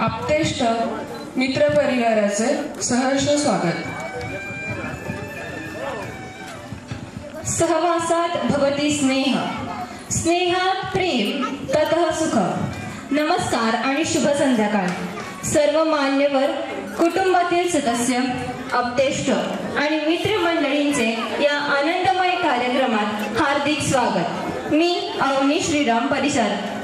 आप्तेष्ट मित्रपरिवाराचे सहर्ष स्वागत। सहवासात भवती स्नेह, स्नेहात प्रेम, ततः सुख। नमस्कार आणि शुभ संध्याकाळ। सर्व मान्यवर, कुटुंबातील सदस्य, आप्तेष्ट आणि मित्रमंडळींचे या आनंदमय कार्यक्रमात हार्दिक स्वागत। मी अवनी श्रीराम परिचारक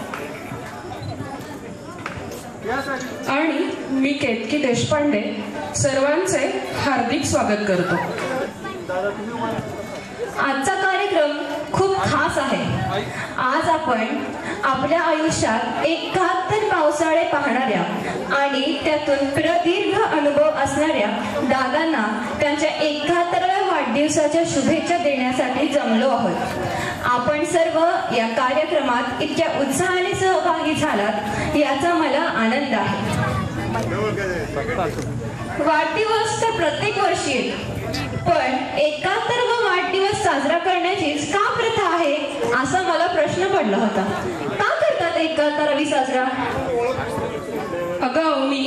आणि मी केतकी देशपांडे सर्वांचे हार्दिक स्वागत करतो। आजचा कार्यक्रम खूप खास आहे। आज आपण आपल्या आयुष्यात 71 पावसाळे पाहणाऱ्या आणि त्यातून प्रदीर्घ अनुभव असणाऱ्या दादांना त्यांच्या 71व्या वाढदिवसाच्या शुभेच्छा देण्यासाठी जमलो आहोत। आपण सर्व या कार्यक्रमात इतक्या उत्साहाने सहभागी झालात याचा मला आनंद आहे। वाढदिवस तर प्रत्येक वर्षी येतो, पण 71वा वाढदिवस साजरा करण्याचीच का प्रथा आहे असा मला प्रश्न पडला होता। का करतात 71वी साजरा? अगं अवनी,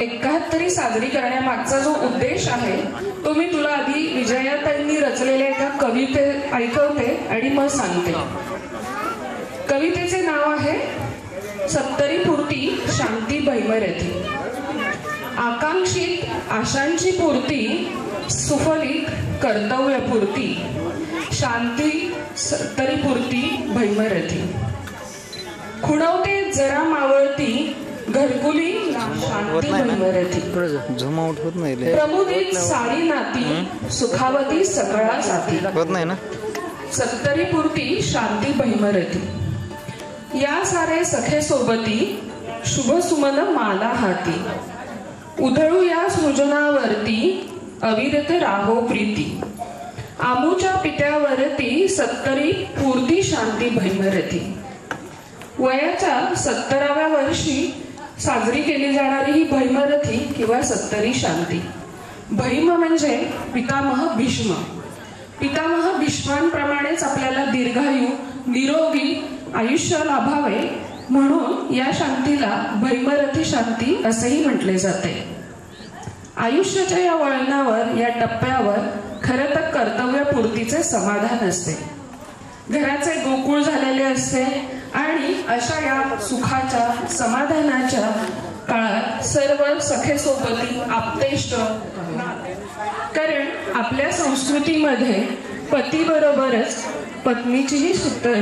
71 साजरी करण्यामागचा जो उद्देश आहे तो मी तुला आधी विजयाताईंनी रचलेल्या एका कविते ऐकवते आणि मग सांगते। कवितेचे नाव आहे सत्तरी पुरती शांती भैमरथी। आकांक्षित आशांची पूर्ती, सुफलित कर्तव्यपूर्ती, शांती सत्तरी पुरती भैमरथी। खुणवते जरा मावळती, घरकुली शांती भैमरथी। प्रमुदित सारी नाती, सुखावती सगळा साथी। सत्तरी पुरती शांती भैमरथी। या सारे सखे सोबती, शुभ सुमन माला हाती। उधळू या सृजनावरती, अविरत राहो प्रीती। आमूच्या पित्यावरती, सत्तरी पूर्ती शांती भैमरथी। वयाच्या 70व्या वर्षी साजरी केली जाणारी ही भैमरथी किंवा सत्तरी शांती। भैम म्हणजे पितामह भीष्म। पितामह भीष्मांप्रमाणेच आपल्याला दीर्घायू निरोगी आयुष्य लाभावे म्हणून या शांतीला भैमरथी शांती असेही म्हटले जाते। आयुष्याच्या या वळणावर, या टप्प्यावर खरं तर कर्तव्यपूर्तीचे समाधान असते। घराचे गोकुळ झालेले असते आणि अशा या सुखाच्या समाधानाच्या काळात सर्व सखे सोबती आप्तेष्ट, कारण आपल्या संस्कृतीमध्ये पती बरोबरच पत्नीचीही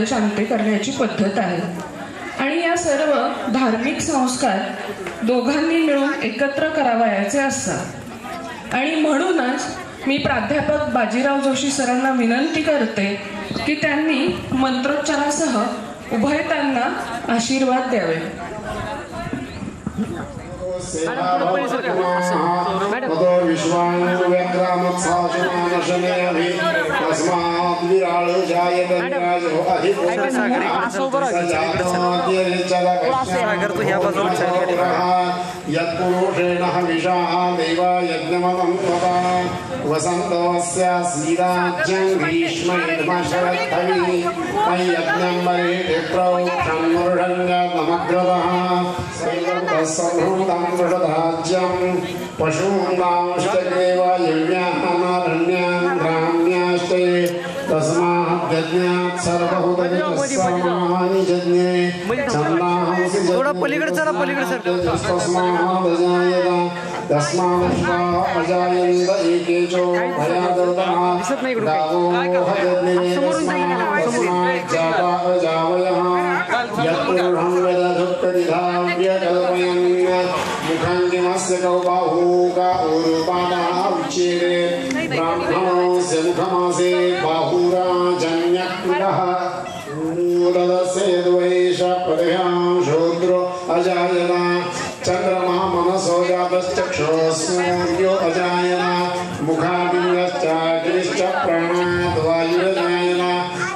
शांती करण्याची पद्धत आहे आणि या सर्व धार्मिक संस्कार दोघांनी मिळून एकत्र करावयाचे असतात। आणि म्हणूनच मी प्राध्यापक बाजीराव जोशी सरांना विनंती करते की त्यांनी मंत्रोच्चारासह उभयतांना आशीर्वाद द्यावे। पलीकडे चला, पलीकडे सर। चंद्रमा मनसो जातश्चक्षुर्यो अजायना मुखादिश्च प्राणाद् वायुर्जायना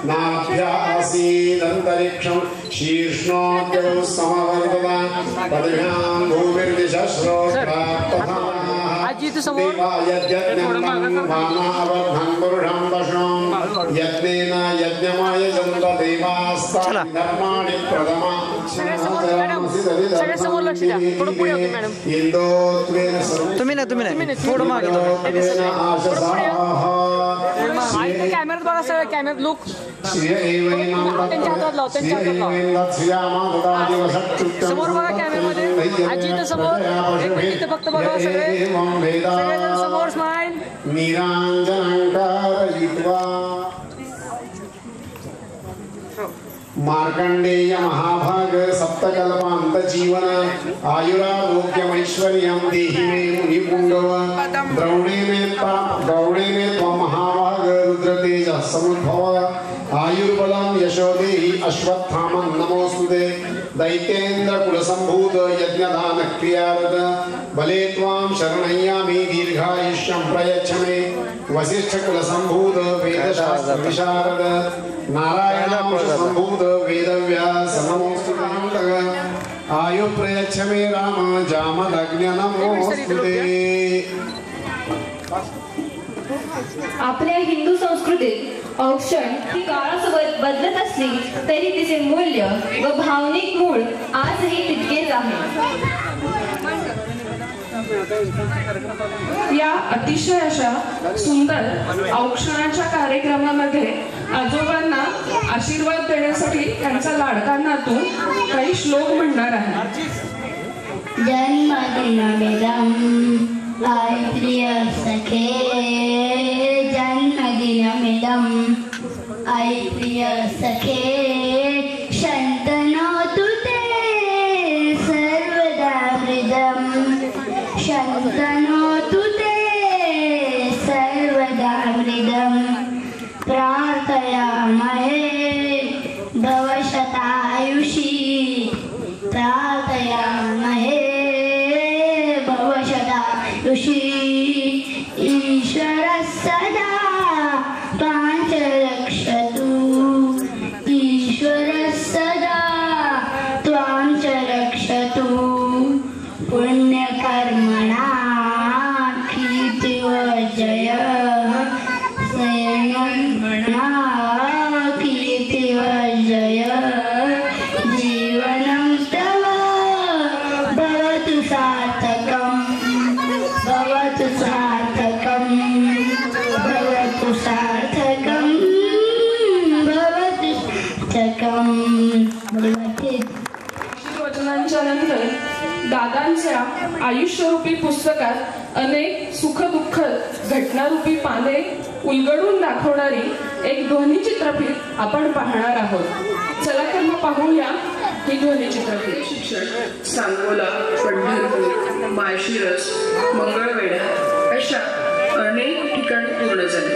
नाभ्या आसीदन्तरिक्षं शीर्ष्णोद्यौ समवर्तता पदभ्यां भूमिर्दिशः श्रोत्रा तथा देवायज्ञं भानावद्धं पुरुषं वशं यज्ञेन यज्ञमायजन्त देवास्तानि धर्माणि प्रथमा सगळ्यात समोर लक्ष द्या. थोडं पुढे होते मॅडम. तुम्ही नाही थोडं मागे कॅमेऱ्यात बघा. सगळं कॅमेऱ्यात लुक त्यांच्या हातात लाव. समोर बघा कॅमेऱ्यामध्ये. आजी इथं समोर इथं फक्त बघा. सगळेजण समोर स्माइल. मार्कंडेय महाभाग सप्तकल्पांत जीवन आयुरारोग्यमैश्वर्यं देहि मे मुनिपुंगव द्रौणे मे त्वं महाभाग रुद्रतेजः समुद्भव आयुर्बलं यशो देहि अश्वत्थामं नमोऽस्तुते दैत्येन्द्र कुलसम्भूत यज्ञदान क्रियारत बले त्वां शरणय्यामि दीर्घायुष्यं प्रयच्छ मे वसिष्ठ कुलसम्भूत वेदशास्त्र विशारद नारायणांशसम्भूत वेदव्यास नमोऽस्तुते आयु प्रयच्छ मे राम जामदग्न्य नमोऽस्तुते. आपल्या हिंदू संस्कृतीत औक्षण ही काळासोबत बदलत असली तरी तिचे मूल्य व भावनिक मूळ आजही तितकेच आहे. या अतिशय अशा सुंदर औक्षणाच्या कार्यक्रमामध्ये आजोबांना आशीर्वाद देण्यासाठी त्यांचा लाडका नातू काही श्लोक म्हणणार आहे. जन्मदिनमिदं आय प्रिय सखे, जन्मदिनमिदं आय प्रिय सखे, शन्तनोतु ते सर्वदा हृदं, शन्तनोतु ते सर्वदा हृदं. प्रार्थयामहे भवशतायुषी, प्रार्थयामहे भवशतायुषी. ईश्वरः सदा त्वां च रक्षतु, ईश्वरः सदा त्वां च रक्षतु. पुण्यकर्मणा कीर्तिवर्जयः, संयमणा कीर्तिवर्जयः. जीवनं तव भवतु सार्थकं, भवतु सार्थकं, भवतु सार्थकं, भवतु सार्थकं. वचनांच्या नंतर दादांच्या आयुष्यरूपी पुस्तकात अनेक सुखदुःख घटनारूपी पाने उलगडून दाखवणारी एक ध्वनिचित्रफीत आपण पाहणार आहोत. चला तर मग पाहूया ही ध्वनिचित्रफीत. शिक्षण सांगोला, पंढरपूर, माळशिरस, मंगळवेढा अशा अनेक ठिकाणी पूर्ण झाले.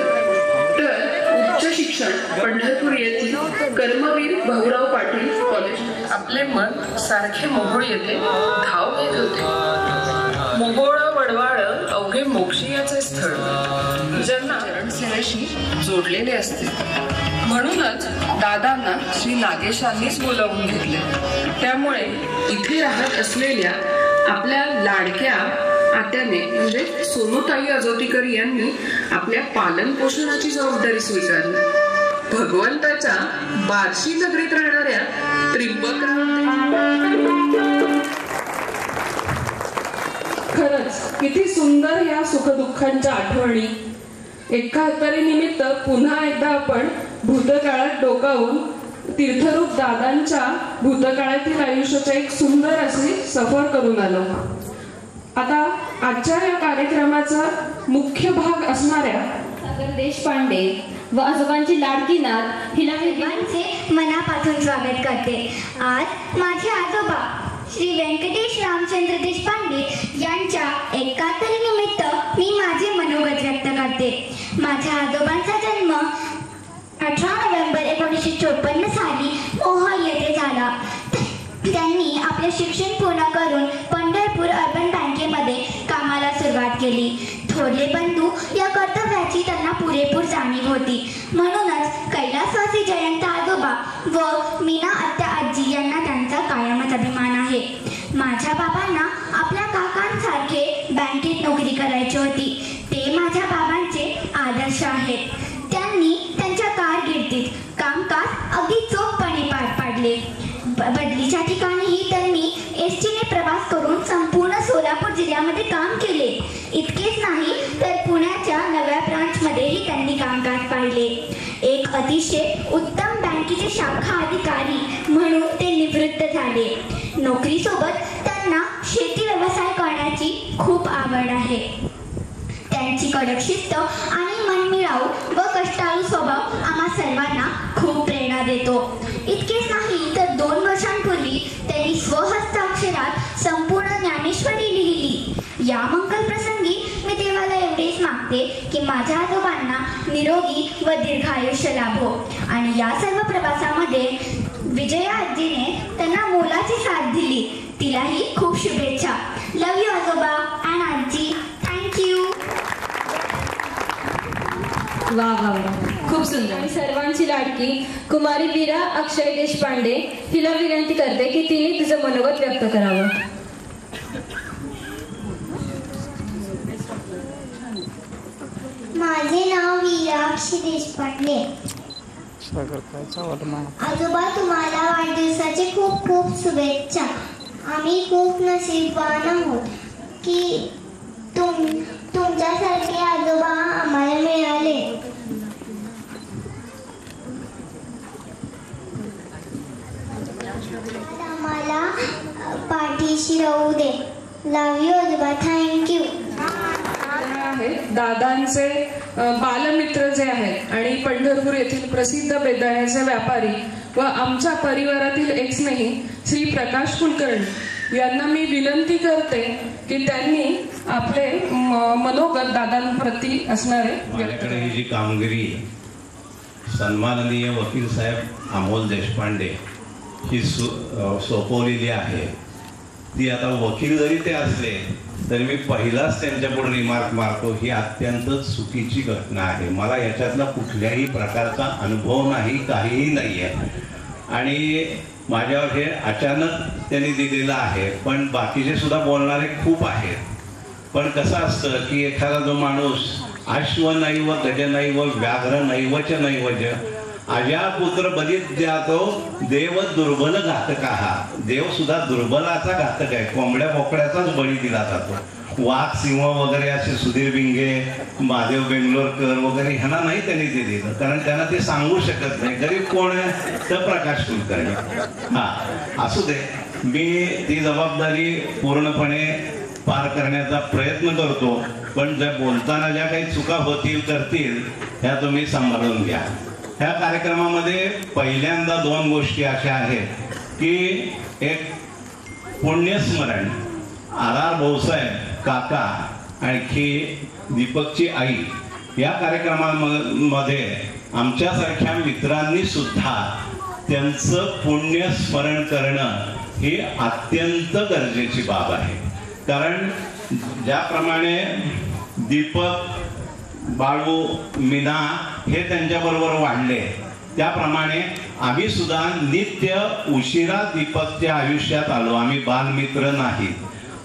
तर उच्च शिक्षण पंढरपूर येथील कर्मवीर भाऊराव पाटील कॉलेज. आपले मन सारखे मोहोळ येथे धाव घेत होते. मोहोळ वडवाळ अवघे मोक्षीयाचे स्थळ, ज्यांना चरणसेवेशी जोडलेले असते. म्हणूनच दादांना श्री नागेशांनीच बोलावून घेतले. त्यामुळे इथे राहत असलेल्या आपल्या लाडक्या आत्याने म्हणजे सोनूताई अजोतीकर यांनी आपल्या पालन पोषणाची जबाबदारी स्वीकारली. भगवंताच्या बार्शी नगरीत राहणाऱ्या त्रिंबकराव. खरंच किती सुंदर या सुखदुःखांच्या आठवणी. 71 निमित्त पुन्हा एकदा आपण भूतकाळात डोकावून तीर्थरूप दादांच्या भूतकाळातील आयुष्याची एक सुंदर अशी सफर करून आलो. आता आजच्या या कार्यक्रमाचा मुख्य भाग असणाऱ्या देशपांडे व आजोबांची लाडकी नात हिला मनापासून स्वागत करते. आज माझे आजोबा श्री व्यंकटेश रामचंद्र देशपांडे यांच्या 71 निमित्त मी माझे मनोगत व्यक्त करते. माझ्या आजोबांचा जन्म 18 नोव्हेंबर 1954 साली मोहोळ येथे झाला. त्यांनी आपले शिक्षण पूर्ण करून पंढरपूर अर्बन बँकेमध्ये कामाला सुरुवात केली. थोरले बंधू या कर्तव्याची त्यांना पुरेपूर जाणीव होती. म्हणूनच कैलासवासी जयंत आजोबा व मीना आत्या आजी यांना त्यांचा कायमच अभिमान आहे. माझ्या बाबांना आपल्या काकांसारखे बँकेत नोकरी करायची होती. ते माझ्या बाबांचे आदर्श आहेत. त्यांनी त्यांच्या कारकिर्दीत कामकाज अगदी चोखपणे पार पाडले. बदलीच्या ठिकाणीही त्यांनी एसटीने प्रवास करून संपूर्ण सोलापूर जिल्ह्यामध्ये काम केले. इतकेच नाही तर पुण्याच्या नव्या ब्रांचमध्येही त्यांनी कामकाज पाहिले. एक अतिशय उत्तम बँकेचे शाखा अधिकारी म्हणून ते निवृत्त झाले. नोकरीसोबत त्यांना शेती व्यवसाय करण्याची खूप आवड आहे. त्यांची कडक शिस्त आणि मनमिळाऊ व कष्टाळू स्वभाव आम्हा सर्वांना खूप प्रेरणा देतो. इतकेच नाही तर 2 वर्षांपूर्वी त्यांनी स्वहस्ताक्षरात संपूर्ण ज्ञानेश्वरी लिहिली. या मंगल प्रसंगी मी देवाला एवढेच मागते की माझ्या आजोबांना निरोगी व दीर्घायुष्य लाभो आणि या सर्व प्रवासामध्ये विजया आजीने त्यांना मोलाची साथ दिली. तिलाही खूप शुभेच्छा. लव यू आजोबा अँड आजी. थँक्यू. वा वा वा, खूप सुंदर. आणि सर्वांची लाडकी कुमारी वीरा अक्षय देशपांडे हिला विनंती करते की तिने तुझं मनोगत व्यक्त करावं. माझे नाव वीरा अक्षय देशपांडे. आजोबा, तुम्हाला वाढदिवसाचे खूप खूप शुभेच्छा. आम्ही खूप नशीबवान आहोत की तुमच्यासारखे आजोबा आम्हाला मिळाले. आम्हाला पाठीशी राहू दे. लव यू आजोबा. थँक्यू. दादांचे बालमित्र जे आहेत आणि पंढरपूर येथील प्रसिद्ध बेदाण्याचे व्यापारी व आमच्या परिवारातील एक स्नेही श्री प्रकाश कुलकर्णी यांना मी विनंती करते की त्यांनी आपले मनोगत दादांप्रती असणारे. माझ्याकडे ही जी कामगिरी सन्माननीय वकील साहेब अमोल देशपांडे ही सोपवलेली आहे, ती आता वकील जरी ते असले तरी मी पहिलाच त्यांच्या पुढे रिमार्क मारतो, ही अत्यंत चुकीची घटना आहे. मला याच्यातला कुठल्याही प्रकारचा अनुभव नाही, काहीही नाही आहे आणि माझ्यावर हे अचानक त्यांनी दिलेलं आहे. पण बाकीचे सुद्धा बोलणारे खूप आहेत. पण कसं असतं की एखादा जो माणूस अश्व नैव गज नैव व्याघ्र नैवच नैवज अजा पुत्र बलित जातो देव दुर्बल घातक हा. देव सुद्धा दुर्बलाचा घातक आहे. कोंबड्या बोकड्याचाच बळी दिला जातो. वाघ सिंह वगैरे असे सुधीर बिंगे, महादेव बेंगलोरकर वगैरे ह्यांना नाही त्यांनी ते दिलं, कारण त्यांना ते सांगू शकत नाही. गरीब कोण आहे तर प्रकाश कुलकर्णी. हा असू दे, मी ती जबाबदारी पूर्णपणे पार करण्याचा प्रयत्न करतो. पण ज्या बोलताना ज्या काही चुका होतील करतील ह्या तुम्ही सांभाळून घ्या. ह्या कार्यक्रमामध्ये पहिल्यांदा 2 गोष्टी अशा आहेत की एक पुण्यस्मरण RR भाऊसाहेब काका आणखी दीपकची आई या कार्यक्रमामध्ये आमच्यासारख्या मित्रांनी सुद्धा त्यांचं पुण्यस्मरण करणं ही अत्यंत गरजेची बाब आहे. कारण ज्याप्रमाणे दीपक, बाळू, मीना हे त्यांच्याबरोबर वाढले त्याप्रमाणे आम्ही सुद्धा नित्य उशिरा दीपकच्या आयुष्यात आलो. आम्ही बालमित्र नाही,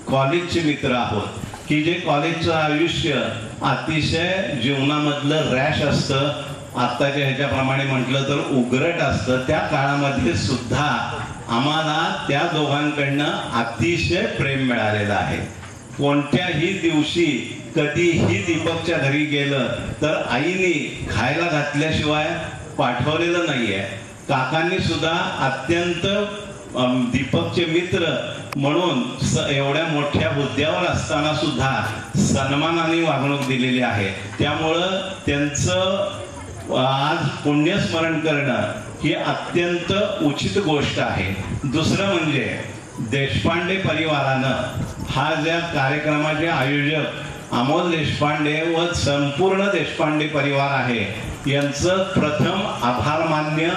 कॉलेजचे मित्र आहोत की जे कॉलेजचं आयुष्य अतिशय जीवनामधलं रॅश असतं. आत्ताच्या ह्याच्याप्रमाणे म्हटलं तर उग्रट असतं. त्या काळामध्ये सुद्धा आम्हाला त्या दोघांकडनं अतिशय प्रेम मिळालेलं आहे. कोणत्याही दिवशी कधीही दीपकच्या घरी गेलं तर आईने खायला घातल्याशिवाय पाठवलेलं नाहीये. काकांनी सुद्धा अत्यंत दीपकचे मित्र म्हणून एवढ्या मोठ्या हुद्द्यावर असताना सुद्धा सन्मानाने वागणूक दिलेली आहे. त्यामुळं त्यांचं आज पुण्यस्मरण करणं ही अत्यंत उचित गोष्ट आहे. दुसरं म्हणजे देशपांडे परिवारानं हा ज्या कार्यक्रमाचे आयोजक अमोल देशपांडे व संपूर्ण देशपांडे परिवार आहे यांचं प्रथम आभार मान्य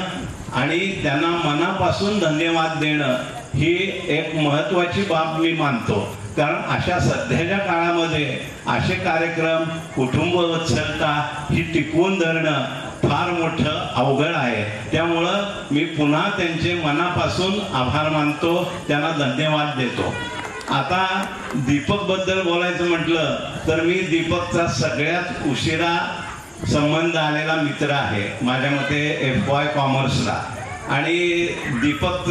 आणि त्यांना मनापासून धन्यवाद देणं ही एक महत्त्वाची बाब मी मानतो. कारण अशा सध्याच्या काळामध्ये असे कार्यक्रम कुटुंबवत्सलता ही टिकवून धरणं फार मोठं अवघड आहे. त्यामुळं मी पुन्हा त्यांचे मनापासून आभार मानतो, त्यांना धन्यवाद देतो. आता दीपक बद्दल बोलायचं म्हटलं तर मी दीपकचा सगळ्यात उशिरा संबंध आलेला मित्र आहे माझ्या मते FY कॉमर्सला. आणि दीपक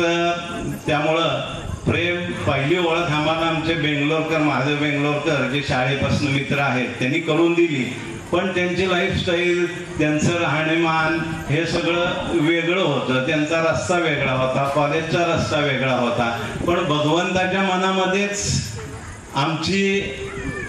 त्यामुळं प्रेम पहिली ओळख आम्हाला आमचे बेंगलोरकर महादेव बेंगलोरकर जे शाळेपासून मित्र आहेत त्यांनी करून दिली. पण त्यांची लाईफस्टाईल, त्यांचं राहणीमान हे सगळं वेगळं होतं. त्यांचा रस्ता वेगळा होता, कॉलेजचा रस्ता वेगळा होता. पण भगवंताच्या मनामध्येच आमची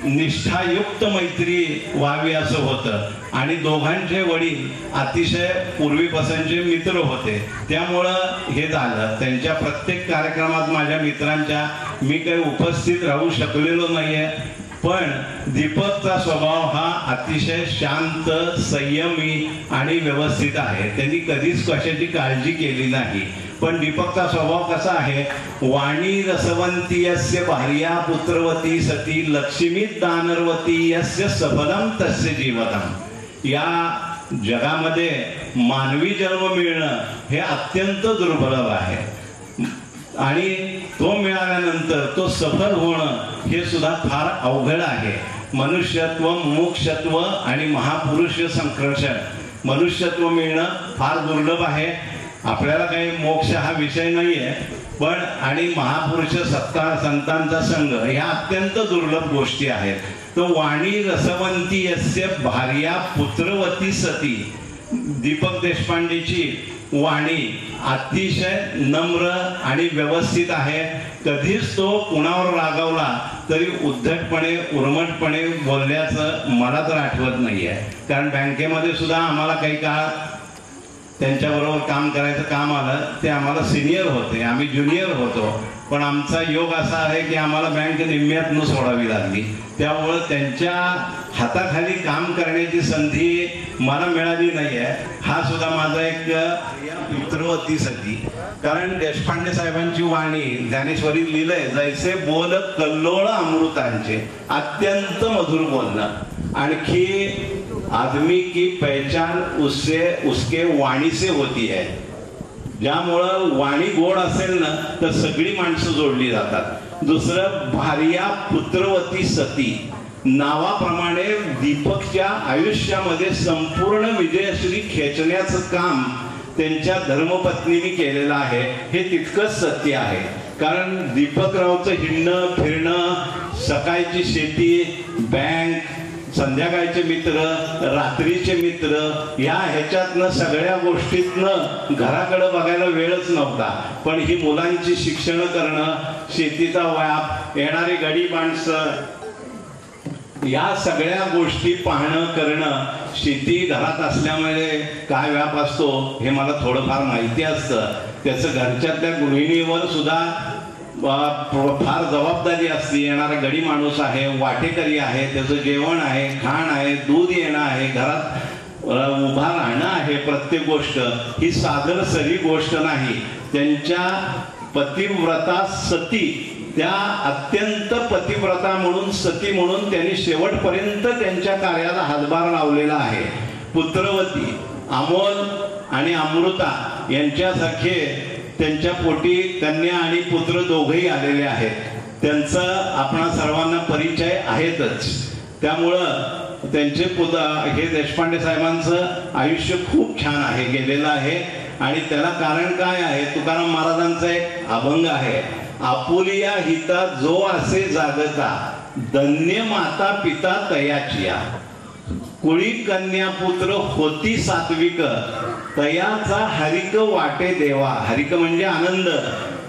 निष्ठायुक्त मैत्री व्हावी असं होतं. आणि दोघांचे वडील अतिशय पूर्वीपासूनचे मित्र होते, त्यामुळं हे झालं. त्यांच्या प्रत्येक कार्यक्रमात माझ्या मित्रांच्या मी काही उपस्थित राहू शकलेलो नाहीये. पण दीपकचा स्वभाव हा अतिशय शांत, संयमी आणि व्यवस्थित आहे. त्यांनी कधीच कशाची काळजी केली नाही. पण दीपकचा स्वभाव कसा आहे, वाणी रसवंती यस्य भार्या पुत्रवती सती लक्ष्मी दानरवती यस्य सफलम तस्य जीवनम. या जगामध्ये मानवी जन्म मिळणं हे अत्यंत दुर्लभ आहे. आणि तो मिळाल्यानंतर तो सफल होणं हे सुद्धा फार अवघड आहे. मनुष्यत्व, मोक्षत्व आणि महापुरुष संकर्षण, मनुष्यत्व मिळणं फार दुर्लभ आहे. आपल्याला काही मोक्ष हा विषय नाहीये, पण आणि महापुरुष संतांचा संघ ह्या अत्यंत दुर्लभ गोष्टी आहेत. तो वाणी रसवंती यस्य भार्या पुत्रवती सती. दीपक देशपांडेची वाणी अतिशय नम्र आणि व्यवस्थित आहे. कधीच तो कुणावर रागावला तरी उद्धटपणे उर्मटपणे बोलल्याचं मला तर आठवत नाहीये. कारण बँकेमध्ये सुद्धा आम्हाला काही काळ त्यांच्याबरोबर काम करायचं काम आलं. ते आम्हाला सिनियर होते, आम्ही ज्युनियर होतो. पण आमचा योग असा आहे की आम्हाला बँक निम्म्यातनं सोडावी लागली. त्यामुळं त्यांच्या हाताखाली काम करण्याची संधी मला मिळाली नाही आहे. हा सुद्धा माझा एक पुत्रवती सती. कारण देशपांडे साहेबांची वाणी ज्ञानेश्वरी लिहिलंय, जैसे बोल कल्लोळ अमृतांचे, अत्यंत मधुर बोलणं. आणखी आदमी की पहचान उसके वाणी से होती है. ज्यामुळं वाणी गोड असेल ना तर सगळी माणसं जोडली जातात. दुसरं, भार्या पुत्रवती सती. नावाप्रमाणे दीपकच्या आयुष्यामध्ये संपूर्ण विजयश्री खेचण्याचं काम त्यांच्या धर्मपत्नीने केलेलं आहे. हे तितकंच सत्य आहे. कारण दीपकरावचं हिंडणं फिरणं, सकाळची शेती, बँक, संध्याकाळचे मित्र, रात्रीचे मित्र, या ह्याच्यातनं सगळ्या गोष्टीतनं घराकडे बघायला वेळच नव्हता. पण ही मुलांची शिक्षण करणं, शेतीचा व्याप, येणारी गडी माणसं, या सगळ्या गोष्टी पाहणं करणं. शेती घरात असल्यामुळे काय व्याप असतो हे मला थोडंफार माहिती असतं. त्याचं घरच्यातल्या गृहिणीवर सुद्धा फार जबाबदारी असते. येणारा गडी माणूस आहे, वाटेकरी आहे, त्याचं जेवण आहे, खाण आहे, दूध येणं आहे, घरात उभा राहणं आहे. प्रत्येक गोष्ट ही सादर सरी गोष्ट नाही. त्यांच्या पतिव्रता सती, त्या अत्यंत पतिव्रता म्हणून, सती म्हणून त्यांनी शेवटपर्यंत त्यांच्या कार्याला हातभार लावलेला आहे. पुत्रवती, अमोल आणि अमृता यांच्यासारखे त्यांच्या पोटी कन्या आणि पुत्र दोघेही आलेले आहेत. त्यांचं आपणा सर्वांना परिचय आहेतच. त्यामुळं त्यांचे हे देशपांडे साहेबांचं आयुष्य खूप छान आहे, गेलेलं आहे. आणि त्याला कारण काय आहे, तुकाराम महाराजांचा एक अभंग आहे, आपुलिया हिता जो असे जागता, धन्य माता पिता तयाचिया. कुळी कन्या पुत्र होती सात्विक, तयाचा हरिक वाटे देवा. हरिक म्हणजे आनंद.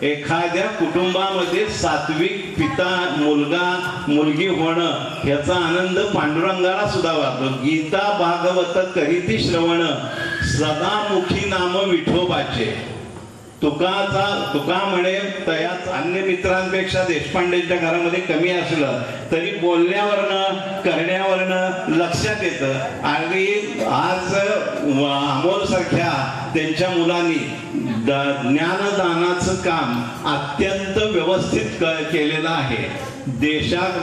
एखाद्या कुटुंबामध्ये सात्विक पिता, मुलगा मुलगी होणं ह्याचा आनंद पांडुरंगाला सुद्धा वाटतो. गीता भागवत करीती श्रवण, सदामुखी नाम विठोबाचे. तुका म्हणे तयाच अन्य मित्रांपेक्षा देशपांडेंच्या घरामध्ये कमी असलं तरी बोलण्यावरनं करण्यावरनं लक्षात येतं. आणि आज अमोल सारख्या त्यांच्या मुलांनी ज्ञानदानाचं काम अत्यंत व्यवस्थित केलेलं आहे.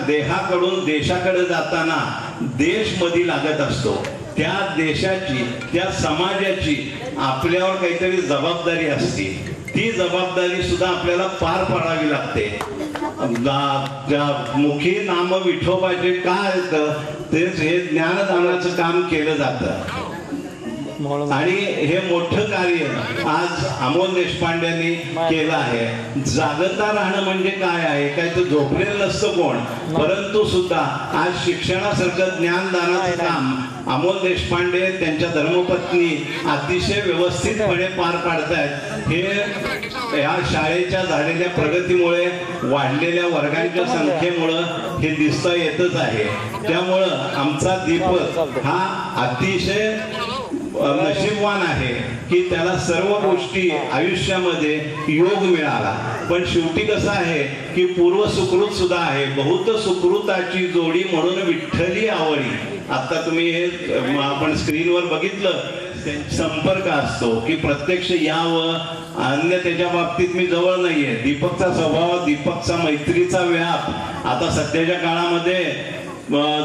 देहाकडून देशाकडे जाताना देश मध्ये लागत असतो. त्या देशाची, त्या समाजाची आपल्यावर काहीतरी जबाबदारी असते. ती जबाबदारी सुद्धा आपल्याला पार पाडावी लागते. मुखी नाम विठोबाचे काय तेच हे ज्ञानदानाचं काम केलं जातं आणि हे मोठं कार्य आज अमोल देशपांड्यांनी केलं आहे. जागता राहणं म्हणजे काय आहे, काय तर झोपलेलं नसतं कोण, परंतु सुद्धा आज शिक्षणासारखं ज्ञानदानाचं काम अमोल देशपांडे त्यांच्या धर्मपत्नी अतिशय व्यवस्थितपणे पार पाडतायत. हे या शाळेच्या झालेल्या प्रगतीमुळे वाढलेल्या वर्गांच्या संख्येमुळं हे दिसता येतच आहे. त्यामुळं आमचा दीपक हा अतिशय नशीबवान आहे की त्याला सर्व गोष्टी आयुष्यामध्ये योग मिळाला. पण शेवटी कसं आहे की पूर्व सुकृत सुद्धा आहे. बहुत सुकृताची जोडी म्हणून विठ्ठली आवडी. आता तुम्ही हे आपण स्क्रीनवर बघितलं संपर्क असतो की प्रत्यक्ष यावं, अन्य त्याच्या बाबतीत मी जवळ नाहीये. दीपकचा स्वभाव, दीपकचा मैत्रीचा व्याप आता सध्याच्या काळामध्ये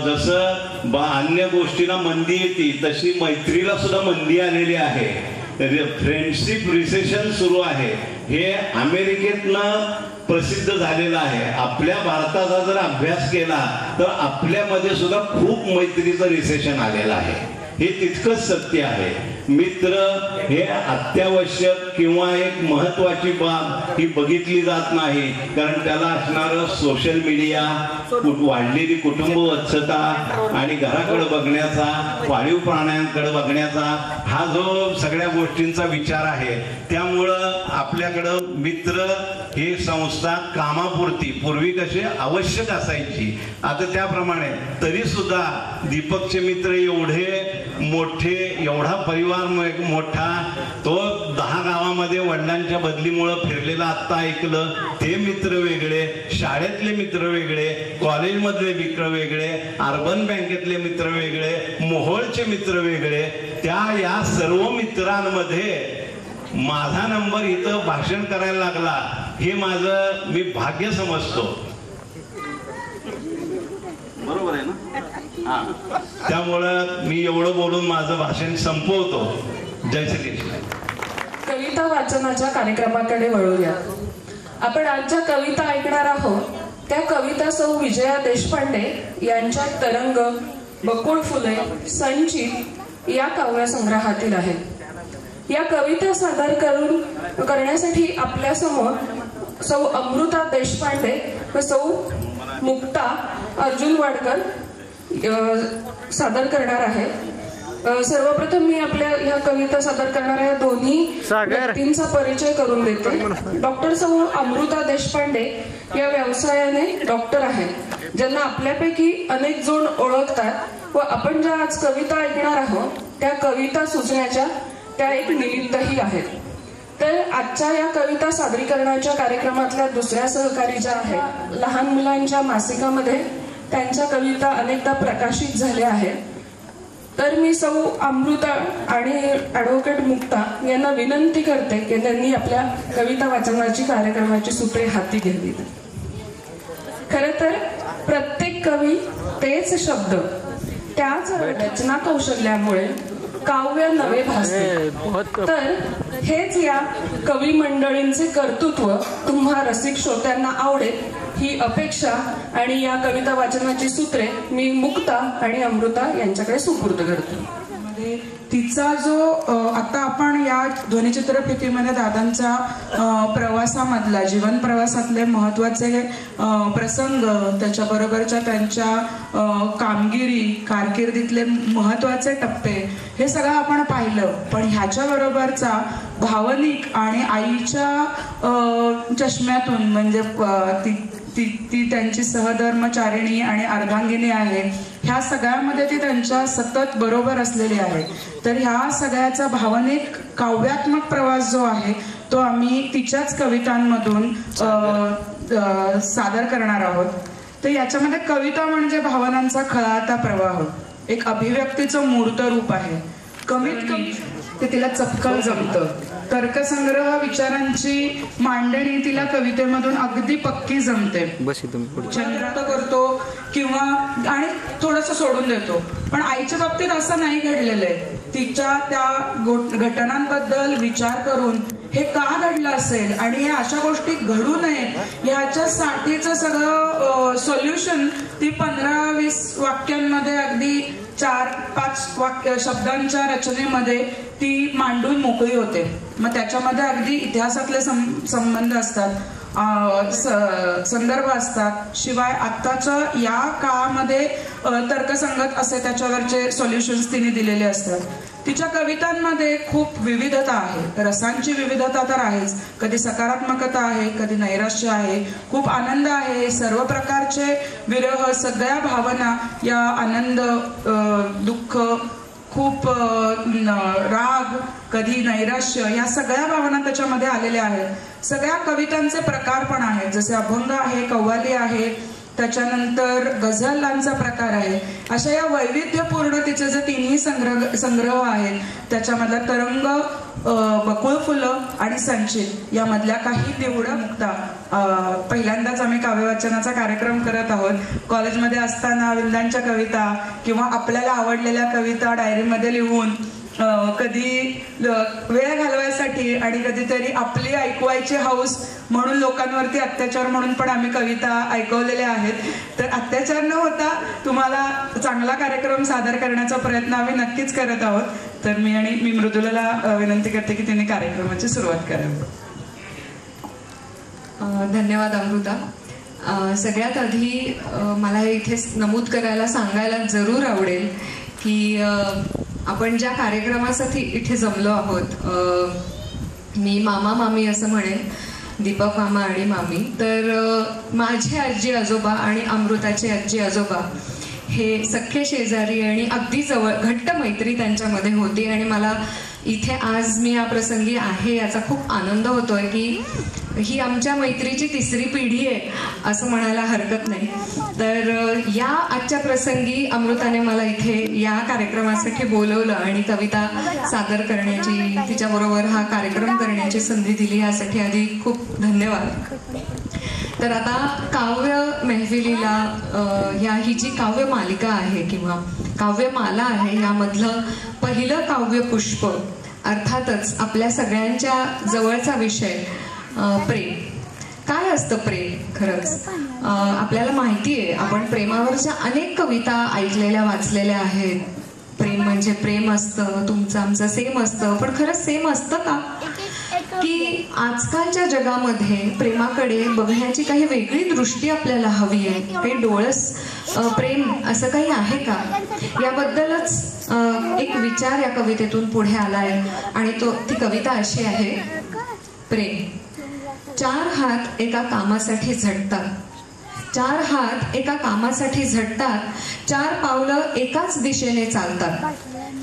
जसं अन्य गोष्टीला मंदी येते तशी मैत्रीला सुद्धा मंदी आलेली आहे. फ्रेंडशिप रिसेशन सुरू आहे. हे अमेरिकेतनं प्रसिद्ध झालेलं आहे. आपल्या भारताचा जर अभ्यास केला तर आपल्यामध्ये सुद्धा खूप मैत्रीचं रिसेशन आलेलं आहे. हे तितकंच सत्य आहे. मित्र हे अत्यावश्यक किंवा एक महत्वाची बाब ही बघितली जात नाही, कारण त्याला असणारं सोशल मीडिया, वाढलेली कुटुंब वत्सता आणि घराकडे बघण्याचा, पाळीव प्राण्यांकडे बघण्याचा हा जो सगळ्या गोष्टींचा विचार आहे. त्यामुळं आपल्याकडं मित्र ही संस्था कामापुरती, पूर्वी कशी आवश्यक असायची, आता त्याप्रमाणे तरी सुद्धा दीपकचे मित्र एवढे मोठे, एवढा परिवार मोठा, तो 10 गावामध्ये वडिलांच्या बदलीमुळे फिरलेला आत्ता ऐकलं. ते मित्र वेगळे, शाळेतले मित्र वेगळे, कॉलेजमधले मित्र वेगळे, अर्बन बँकेतले मित्र वेगळे, मोहोळचे मित्र वेगळे. या सर्व मित्रांमध्ये माझा नंबर इथं भाषण करायला लागला हे माझं मी भाग्य समजतो. बरोबर आहे ना? त्यामुळं मी एवढं बोलून माझं भाषण संपवतो. जय श्री कृष्ण. कविता वाचनाच्या कार्यक्रमाकडे वळूया. आपण आज ज्या कविता ऐकणार आहोत त्या कविता सौ विजया देशपांडे यांच्या तरंग, बकुळ फुले, संचित या काव्यसंग्रहातील आहेत. या कविता सादर करण्यासाठी आपल्या समोर सौ अमृता देशपांडे व सौ मुक्ता अर्जुन वाडकर सादर करणार आहे. सर्वप्रथम मी आपल्या ह्या कविता सादर करणाऱ्या दोन्ही व्यक्तींचा परिचय करून देते. डॉक्टर सौ अमृता देशपांडे या व्यवसायाने डॉक्टर आहेत, ज्यांना आपल्यापैकी अनेक जण ओळखतात व आपण ज्या आज कविता ऐकणार आहोत त्या कविता सुचण्याच्या त्या एक निमित्तही आहेत. तर आजच्या या कविता सादरीकरणाच्या कार्यक्रमातल्या दुसऱ्या सहकारी ज्या आहेत, लहान मुलांच्या मासिकामध्ये त्यांच्या कविता अनेकदा प्रकाशित झाल्या आहेत. तर मी सौ अमृता आणि ॲडव्होकेट मुक्ता यांना विनंती करते की त्यांनी आपल्या कविता वाचनाची कार्यक्रमाची सूत्रे हाती घ्यावी. खरं तर प्रत्येक कवी तेच शब्द त्याच रचना कौशल्यामुळे काव्य नवे भासते. तर हेच या कवी मंडळींचे कर्तृत्व तुम्हा रसिक श्रोत्यांना आवडेल ही अपेक्षा आणि या कविता वाचनाची सूत्रे मी मुक्ता आणि अमृता यांच्याकडे सुपूर्द करतो. तिचा जो आता आपण या ध्वनिचित्रफितीमध्ये दादांचा प्रवासामधला, जीवन प्रवासातले महत्वाचे प्रसंग, त्याच्याबरोबरच्या त्यांच्या कामगिरी, कारकिर्दीतले महत्वाचे टप्पे हे सगळं आपण पाहिलं. पण ह्याच्या बरोबरचा भावनिक आणि आईच्या चष्म्यातून, म्हणजे ती त्यांची सहधर्मचारिणी आणि अर्धांगिनी आहे, ह्या सगळ्यामध्ये ती त्यांच्या सतत बरोबर असलेली आहे. तर ह्या सगळ्याचा भावनिक काव्यात्मक प्रवास जो आहे तो आम्ही तिच्याच कवितांमधून सादर करणार आहोत. तर याच्यामध्ये कविता म्हणजे भावनांचा खळाळता प्रवाह, एक अभिव्यक्तीचं मूर्त रूप आहे. कमीत कमी ते तिला चपकळ जमतं. तर्कसंग्रह, विचारांची मांडणी तिला कवितेमधून अगदी पक्की जमते. चंद्रात करतो किंवा आणि थोडंसं सोडून देतो. पण आईच्या बाबतीत असं नाही घडलेलं आहे. तिच्या त्या घटनांबद्दल विचार करून हे का घडलं असेल आणि या अशा गोष्टी घडू नयेत ह्याच्यासाठीचं सगळं सोल्युशन ती 15-20 वाक्यांमध्ये अगदी 4-5 शब्दांच्या रचनेमध्ये ती मांडून मोकळी होते. मग त्याच्यामध्ये अगदी इतिहासातले संबंध असतात, संदर्भ असतात, शिवाय आत्ताच्या या काळामध्ये तर्कसंगत असे त्याच्यावरचे सोल्युशन्स तिने दिलेले असतात. तिच्या कवितांमध्ये खूप विविधता आहे, रसांची विविधता तर आहेच, कधी सकारात्मकता आहे, कधी नैराश्य आहे, खूप आनंद आहे, सर्व प्रकारचे विरह, सगळ्या भावना, या आनंद, दुःख, खूप राग, कधी नैराश्य, या सगळ्या भावना त्याच्यामध्ये आलेल्या आहेत. सगळ्या कवितांचे प्रकार पण आहेत, जसे अभंग आहे, कव्वाली आहे, त्याच्यानंतर गझलांचा प्रकार आहे. अशा या वैविध्यपूर्ण तिचे जे तिन्ही संग्रह आहेत त्याच्यामधला तरंग, बकुळ फुलं आणि संचित यामधल्या काही पिवळ्या मुक्ता. पहिल्यांदाच आम्ही काव्यवाचनाचा कार्यक्रम करत आहोत. कॉलेजमध्ये असताना विंदांच्या कविता किंवा आपल्याला आवडलेल्या कविता डायरीमध्ये लिहून कधी वेळ घालवायसाठी आणि कधीतरी आपली ऐकवायची हौस म्हणून लोकांवरती अत्याचार म्हणून पण आम्ही कविता ऐकवलेल्या आहेत. तर अत्याचार न होता तुम्हाला चांगला कार्यक्रम सादर करण्याचा प्रयत्न आम्ही नक्कीच करत आहोत. तर मी मृदुलाला विनंती करते की तिने कार्यक्रमाची सुरुवात करावी. धन्यवाद अमृता. सगळ्यात आधी मला इथे नमूद करायला सांगायला जरूर आवडेल की आपण ज्या कार्यक्रमासाठी इथे जमलो आहोत, मी मामा मामी असं म्हणेन, दीपक मामा आणि मामी, तर माझे आजी आजोबा आणि अमृताचे आजी आजोबा हे सख्खे शेजारी आणि अगदी जवळ घट्ट मैत्री त्यांच्यामध्ये होती. आणि मला इथे आज मी या प्रसंगी आहे याचा खूप आनंद होतोय की ही आमच्या मैत्रीची तिसरी पिढी आहे असं म्हणायला हरकत नाही. तर या आजच्या प्रसंगी अमृताने मला इथे या कार्यक्रमासाठी बोलवलं आणि कविता सादर करण्याची, तिच्याबरोबर हा कार्यक्रम करण्याची संधी दिली, यासाठी आधी खूप धन्यवाद. तर आता काव्य मेहफिलीला ही जी काव्य मालिका आहे किंवा काव्यमाला आहे, यामधलं पहिलं काव्य पुष्प, अर्थातच आपल्या सगळ्यांच्या जवळचा विषय प्रेम. काय असतं प्रेम? खरंच आपल्याला माहिती आहे, आपण प्रेमावरच्या अनेक कविता ऐकलेल्या, वाचलेल्या आहेत. प्रेम म्हणजे प्रेम असतं, तुमचं आमचं सेम असतं. पण खरंच सेम असतं का? की आजकालच्या जगामध्ये प्रेमाकडे बघण्याची काही वेगळी दृष्टी आपल्याला हवी आहे. काही डोळस प्रेम असं काही आहे का? याबद्दलच एक विचार या कवितेतून पुढे आलाय आणि ती कविता अशी आहे. प्रेम. 4 हात एका कामासाठी झटतात, 4 हात एका कामासाठी झटतात, 4 पावलं एकाच दिशेने चालतात,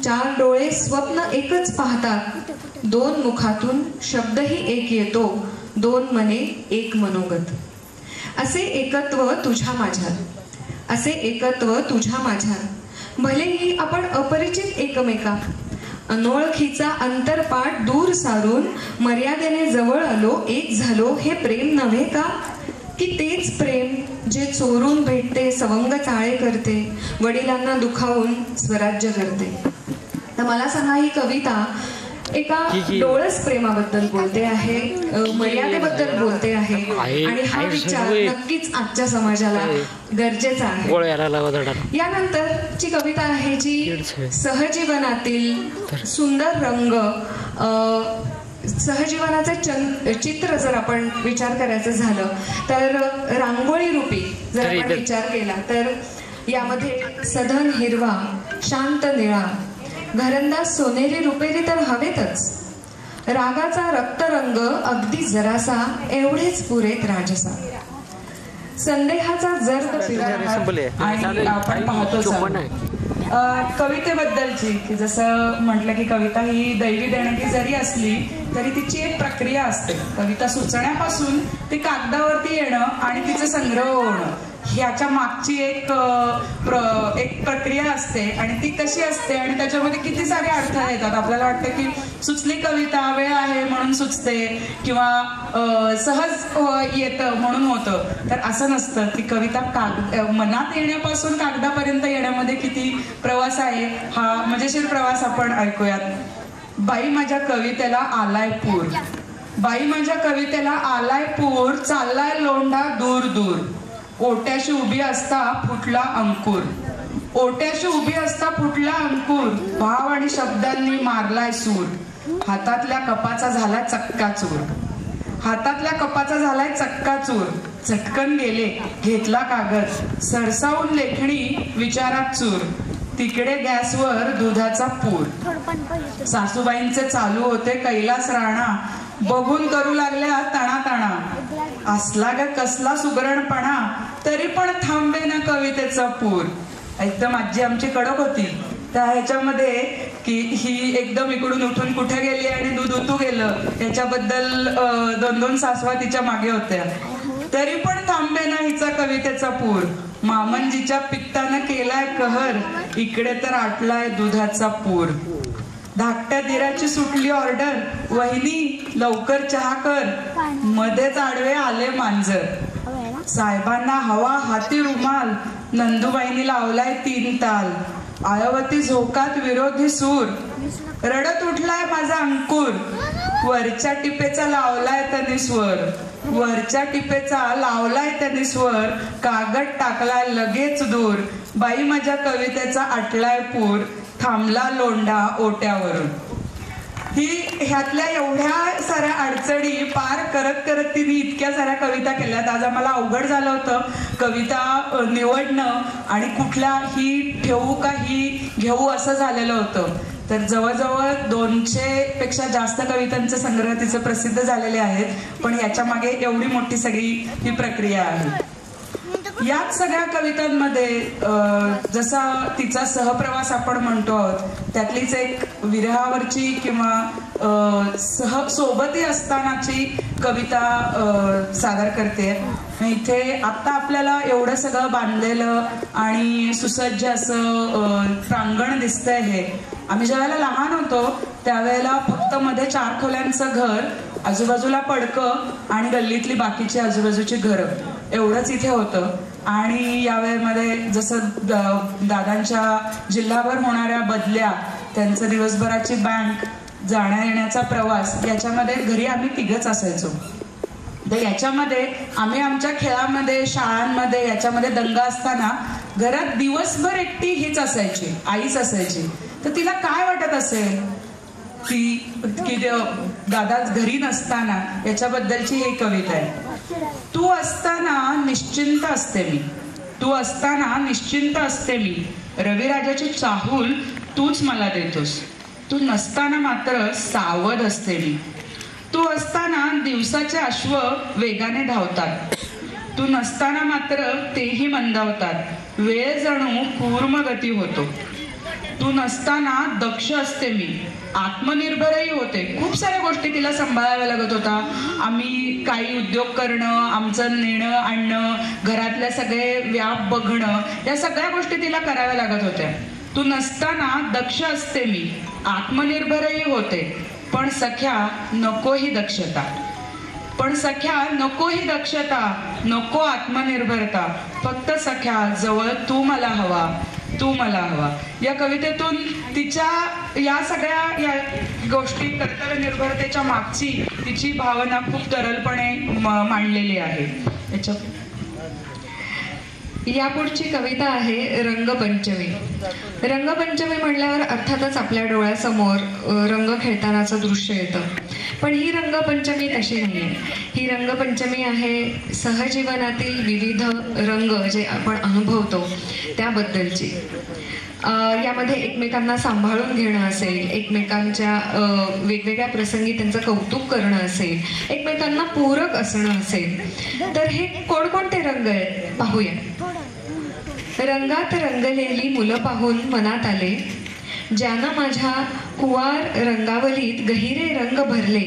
4 डोळे स्वप्न एकच पाहतात, 2 मुखातून शब्दही एक येतो, 2 मने एक मनोगत. असे एकत्व तुझ्या माझ्यात, असे एकत्व तुझ्या माझ्यात. भलेही आपण अपरिचित एकमेका, अनोळखीचा अंतरपाठ दूर सारून मर्यादेने जवळ आलो, एक झालो. हे प्रेम नव्हे का? की तेच प्रेम जे चोरून भेटते, सवंग चाळे करते, वडिलांना दुखावून स्वराज्य करते. तर मला सांगा, ही कविता एका डोळस प्रेमाबद्दल बोलते आहे, मर्यादेबद्दल बोलते आहे आणि हा विचार नक्कीच आजच्या समाजाला गरजेचा आहे. यानंतरची कविता आहे जी सहजीवनातील सुंदर रंग, सहजीवनाचे चित्र जर आपण विचार करायचं झालं तर रांगोळी रूपी जर आपण विचार केला तर यामध्ये सधन हिरवा, शांत निळा, घरंदाज सोनेरी रुपेरी तर हवेतच, रागाचा रक्तरंग अगदी जरासा, एवढेच पुरेत राजसा, संदेहाचा जर्द आणि आपण पाहतो कवितेबद्दलची की जसं म्हटलं की कविता ही दैवी देणगी जरी असली तरी तिची एक प्रक्रिया असते. कविता सुचण्यापासून ती कागदावरती येणं आणि तिचे संग्रह होणं ह्याच्या मागची एक प्रक्रिया असते आणि ती कशी असते आणि त्याच्यामध्ये किती सारे अर्थ येतात. आपल्याला वाटतं की सुचली कविता, वेळ आहे म्हणून सुचते किंवा सहज येतं म्हणून होतं, तर असं नसतं. ती कविता मनात येण्यापासून कागदापर्यंत येण्यामध्ये किती प्रवास आहे, हा मजेशीर प्रवास आपण ऐकूयात. बाई माझ्या कवितेला आलाय पूर, बाई माझ्या कवितेला आलाय पूर, चाललाय लोंढा दूर दूर. ओट्याशी उभी असता फुटला अंकुर, ओट्याशी उभी असता फुटला अंकुर. भाव आणि शब्दांनी मारलाय सूर. हातातल्या कपाचा झाला चक्काचूर, हातातल्या कपाचा झालाय चक्काचूर. झटकन गेले घेतला कागद, सरसावून लेखणी विचारात चूर. तिकडे गॅसवर दुधाचा पूर. सासूबाईंचे चालू होते कैलास राणा, बघून करू लागल्या तणा तणा. असला ग कसला सुगरणपणा, तरी पण थांबे ना कवितेचा पूर. एकदम आजी आमची कडक होती, त्या ह्याच्यामध्ये की ही एकदम इकडून उठून कुठे गेली आणि दूध उतू गेलं याच्याबद्दल 2-2 सासवा तिच्या मागे होत्या. तरी पण थांबे ना हिचा कवितेचा पूर. मामंजीच्या पित्तानं केलाय कहर, इकडे तर आटलाय दुधाचा पूर. धाकट्या दिराची सुटली ऑर्डर, वहिनी लवकर चहा कर. मध्येच आडवे आले मांजर. साहेबांना हवा हाती रुमाल, नंदूबाईंनी लावलाय 3 ताल. आयवती झोकात विरोधी सूर, रडत उठलाय माझा अंकुर. वरच्या टिपेचा लावलाय त्याने स्वर, वरच्या टिपेचा लावलाय त्याने स्वर. कागद टाकलाय लगेच दूर, बाई माझ्या कवितेचा आटलाय पूर. थांबला लोंढा ओट्यावरून. ही ह्यातल्या एवढ्या साऱ्या अडचणी पार करत करत तिने इतक्या साऱ्या कविता केल्यात. आज आम्हाला अवघड झालं होतं कविता निवडणं आणि कुठल्या ही ठेवू का ही घेऊ असं झालेलं होतं. तर जवळजवळ 200 पेक्षा जास्त कवितांचे संग्रह तिचे प्रसिद्ध झालेले आहेत. पण याच्या मागे एवढी मोठी सगळी ही प्रक्रिया आहे. याच सगळ्या कवितांमध्ये जसा तिचा सहप्रवास आपण म्हणतो आहोत, त्यातलीच एक विरहावरची किंवा सोबती असतानाची कविता सादर करते. इथे आता आपल्याला एवढं सगळं बांधलेलं आणि सुसज्ज असं प्रांगण दिसतंय. हे आम्ही ज्यावेळेला लहान होतो त्यावेळेला फक्त मध्ये 4 खोल्यांचं घर, आजूबाजूला पडकं आणि गल्लीतली बाकीची आजूबाजूची घरं एवढंच इथे होतं. आणि यावेळेमध्ये जसं दादांच्या जिल्हाभर होणाऱ्या बदल्या, त्यांचं दिवसभराची बँक, जाण्या येण्याचा प्रवास, याच्यामध्ये घरी आम्ही 3घच असायचो. तर याच्यामध्ये आम्ही आमच्या खेळामध्ये, शाळांमध्ये याच्यामध्ये दंगा असताना घरात दिवसभर एकटी हीच असायची, आईच असायची. तर तिला काय वाटत असेल की दादा घरी नसताना, याच्याबद्दलची ही कविता आहे. तू असताना निश्चिंत असते मी, तू असताना निश्चिंत असते मी. रविराजाची चाहूल तूच मला देतोस, तू नसताना मात्र सावध असते मी. तू असताना दिवसाचे अश्व वेगाने धावतात, तू नसताना मात्र तेही मंदावतात. वेळ जणू कूर्म गती होतो. तू नसताना दक्ष असते मी, आत्मनिर्भरही होते. खूप साऱ्या गोष्टी तिला सांभाळाव्या लागत होता. आम्ही काही उद्योग करणं, आमचं नेणं आणणं, घरातले सगळे व्याप बघणं, या सगळ्या गोष्टी तिला कराव्या लागत होत्या. तू नसताना दक्ष असते मी, आत्मनिर्भरही होते. पण सख्या नको ही दक्षता, पण सख्या नको ही दक्षता, नको आत्मनिर्भरता. फक्त सख्या जवळ तू मला हवा, तू मला हवा. या कवितेतून तिच्या या सगळ्या या गोष्टी, कर्तव्य निर्भरतेच्या मागची तिची भावना खूप तरलपणे मांडलेली आहे. यापुढची कविता आहे रंगपंचमी. रंगपंचमी म्हणल्यावर अर्थातच आपल्या डोळ्यासमोर रंग खेळतानाचं दृश्य येतं. पण ही रंगपंचमी तशी नाही आहे. ही रंगपंचमी आहे सहजीवनातील विविध रंग जे आपण अनुभवतो त्याबद्दलची. यामध्ये एकमेकांना सांभाळून घेणं असेल, एकमेकांच्या वेगवेगळ्या प्रसंगी त्यांचं कौतुक करणं असेल, एकमेकांना पूरक असणं असेल. तर हे कोणकोणते रंग आहेत पाहूया. रंगात रंगलेली मुलं पाहून मनात आले, ज्यानं माझ्या कुवार रंगावलीत गहिरे रंग भरले,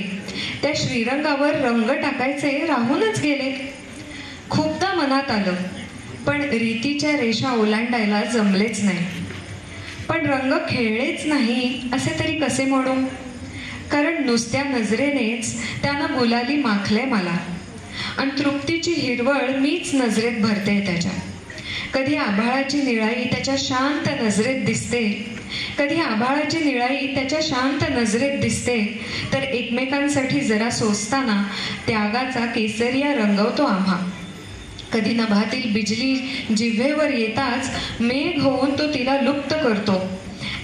त्या श्रीरंगावर रंग टाकायचे राहूनच गेले. खूपदा मनात आलं, पण रीतीच्या रेषा ओलांडायला जमलेच नाही. पण रंग खेळलेच नाही असे तरी कसे म्हणू, कारण नुसत्या नजरेनेच त्यानं गुलाली माखले मला, आणि तृप्तीची हिरवळ मीच नजरेत भरते त्याच्या. कधी आभाळाची निळाई त्याच्या शांत नजरेत दिसते, कधी आभाळाची निळाई त्याच्या शांत नजरेत दिसते, तर एकमेकांसाठी जरा सोसताना त्यागाचा केसरिया रंगवतो आम्हा. कधी नभातील बिजली जिव्हेवर येताच मेघ होऊन तो तिला लुप्त करतो.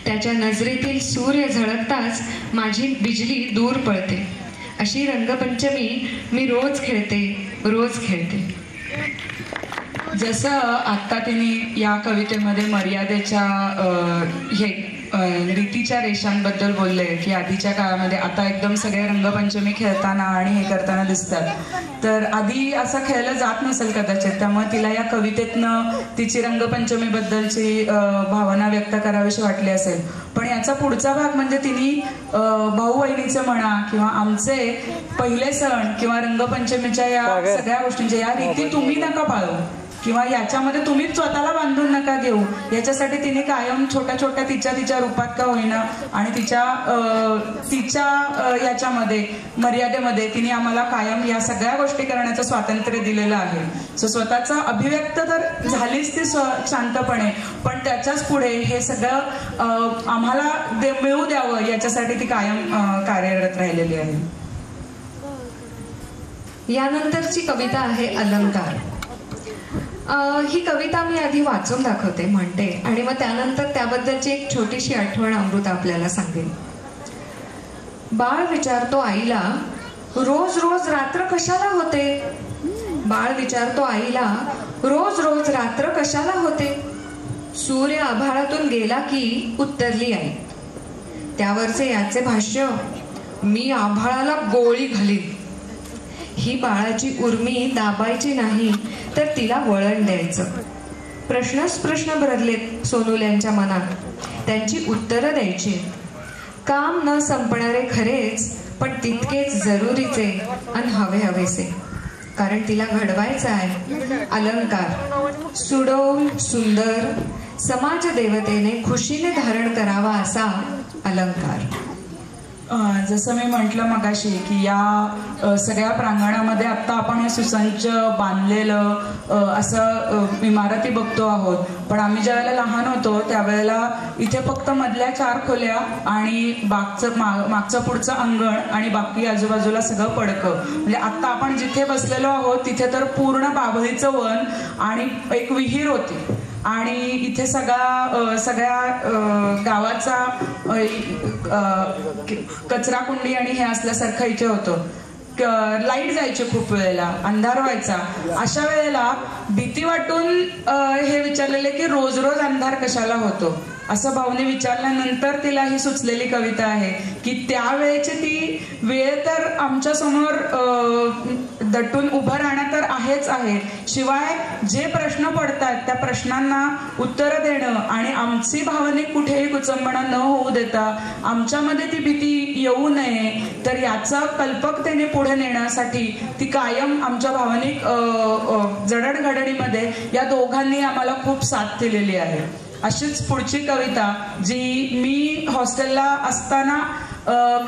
त्याच्या नजरेतील सूर्य झळकताच माझी बिजली दूर पळते. अशी रंगपंचमी मी रोज खेळते, रोज खेळते. जसं आत्ता तिने या कवितेमध्ये मर्यादेच्या रीतीच्या रेषांबद्दल बोलले की आधीच्या काळामध्ये आता एकदम सगळे रंगपंचमी खेळताना आणि हे करताना दिसतात, तर आधी असं खेळलं जात नसेल कदाचित. त्यामुळे तिला या कवितेतनं तिची रंगपंचमीबद्दलची भावना व्यक्त करावीशी वाटली असेल. पण याचा पुढचा भाग म्हणजे तिने भाऊ बहिणीचे म्हणा किंवा आमचे पहिले सण किंवा रंगपंचमीच्या या सगळ्या गोष्टींच्या या रीती तुम्ही नका पाळू किंवा याच्यामध्ये तुम्हीच स्वतःला बांधून नका घेऊ, याच्यासाठी तिने कायम छोट्या छोट्या तिच्या रूपात का होईना आणि तिच्या याच्यामध्ये मर्यादेमध्ये तिने आम्हाला कायम या सगळ्या गोष्टी करण्याचं स्वातंत्र्य दिलेलं आहे. सो स्वतःचा अभिव्यक्त तर झालीच ती शांतपणे, पण त्याच्याच पुढे हे सगळं आम्हाला मिळू द्यावं याच्यासाठी ती कायम कार्यरत राहिलेली आहे. यानंतरची कविता आहे अलंकार. ही कविता मी आधी वाचून दाखवते, म्हणते, आणि मग त्यानंतर त्याबद्दलची एक छोटीशी आठवण अमृता आपल्याला सांगेल. बाळ विचारतो आईला, रोज रोज रात्र कशाला होते? बाळ विचारतो आईला, रोज रोज रात्र कशाला होते? सूर्य आभाळातून गेला की उत्तरली आई. त्यावरचे याचे भाष्य, मी आभाळाला गोळी घालीन. ही बाळाची उर्मी दाबायची नाही, तर तिला वळण द्यायचं. प्रश्नच प्रश्न भरलेत सोनुल्यांच्या मनात, त्यांची उत्तरं द्यायची. काम न संपणारे खरेच, पण तितकेच जरुरीचे आणि हवेसे. कारण तिला घडवायचं आहे अलंकार, सुडोल सुंदर, समाज देवतेने खुशीने धारण करावा असा अलंकार. जसं मी म्हटलं मगाशी की या सगळ्या प्रांगणामध्ये आत्ता आपण हे सुसंच बांधलेलं असं इमारती बघतो आहोत, पण आम्ही ज्या वेळेला लहान होतो त्यावेळेला इथे फक्त मधल्या 4 खोल्या आणि मागचं पुढचं अंगण आणि बाकी आजूबाजूला सगळं पडकं. म्हणजे आत्ता आपण जिथे बसलेलो आहोत तिथे तर पूर्ण बाभळीचं वन आणि एक विहीर होती आणि इथे सगळ्या गावाचा कचरा कुंडी आणि हे असल्यासारखं इथे होतं. लाईट जायची खूप वेळेला, अंधार व्हायचा. अशा वेळेला भीती वाटून हे विचारलेले की रोज रोज अंधार कशाला होतो, असं भाऊने विचारल्यानंतर तिला ही सुचलेली कविता आहे की त्यावेळेची ती वेळ तर आमच्या समोर दटून उभं राहणं तर आहेच आहे, शिवाय जे प्रश्न पडतात त्या प्रश्नांना उत्तरं देणं आणि आमची भावनिक कुठेही कुचंबणा न होऊ देता आमच्यामध्ये ती भीती येऊ नये, तर याचा कल्पकतेने पुढे नेण्यासाठी ती कायम आमच्या भावनिक जडणघडणीमध्ये या दोघांनी आम्हाला खूप साथ दिलेली आहे. अशीच पुढची कविता जी मी हॉस्टेलला असताना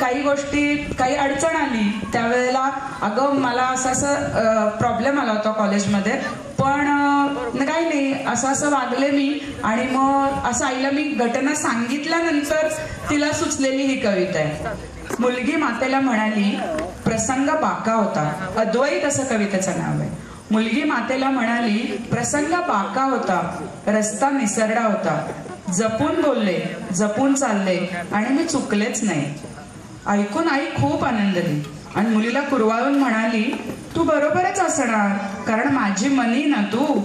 काही अडचण आली त्यावेळेला, अगं मला असं प्रॉब्लेम आला होता कॉलेजमध्ये, पण काही नाही असं वागले मी आणि मग असं आईला मी घटना सांगितल्यानंतर तिला सुचलेली ही कविता आहे. मुलगी मातेला म्हणाली, प्रसंग बाका होता. अद्वैत असं कवितेचं नाव आहे. मुलगी मातेला म्हणाली, प्रसंग बाका होता, रस्ता निसरडा होता. जपून बोलले, जपून चालले आणि मी चुकलेच नाही. ऐकून आई खूप आनंदली आणि मुलीला कुरवाळून म्हणाली, तू बरोबरच असणार, कारण माझी मनी ना तू,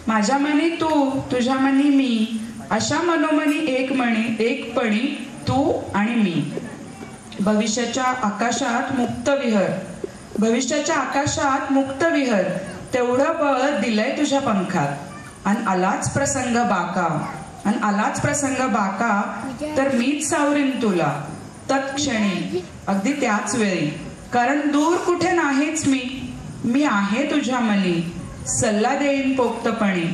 माझ्या मनी तू, तुझ्या मनी मी, अशा मनोमनी एकपणी तू आणि मी. भविष्याच्या आकाशात मुक्त विहर, भविष्याच्या आकाशात मुक्त विहर, तेवढं बळ दिलंय तुझ्या पंखात. आणि आलाच प्रसंग बाका, तर मीच सावरीन तुला तत्क्षणी, अगदी त्याच वेळी. कारण दूर कुठे नाहीच मी आहे तुझ्या मनी, सल्ला देईन पोक्तपणी.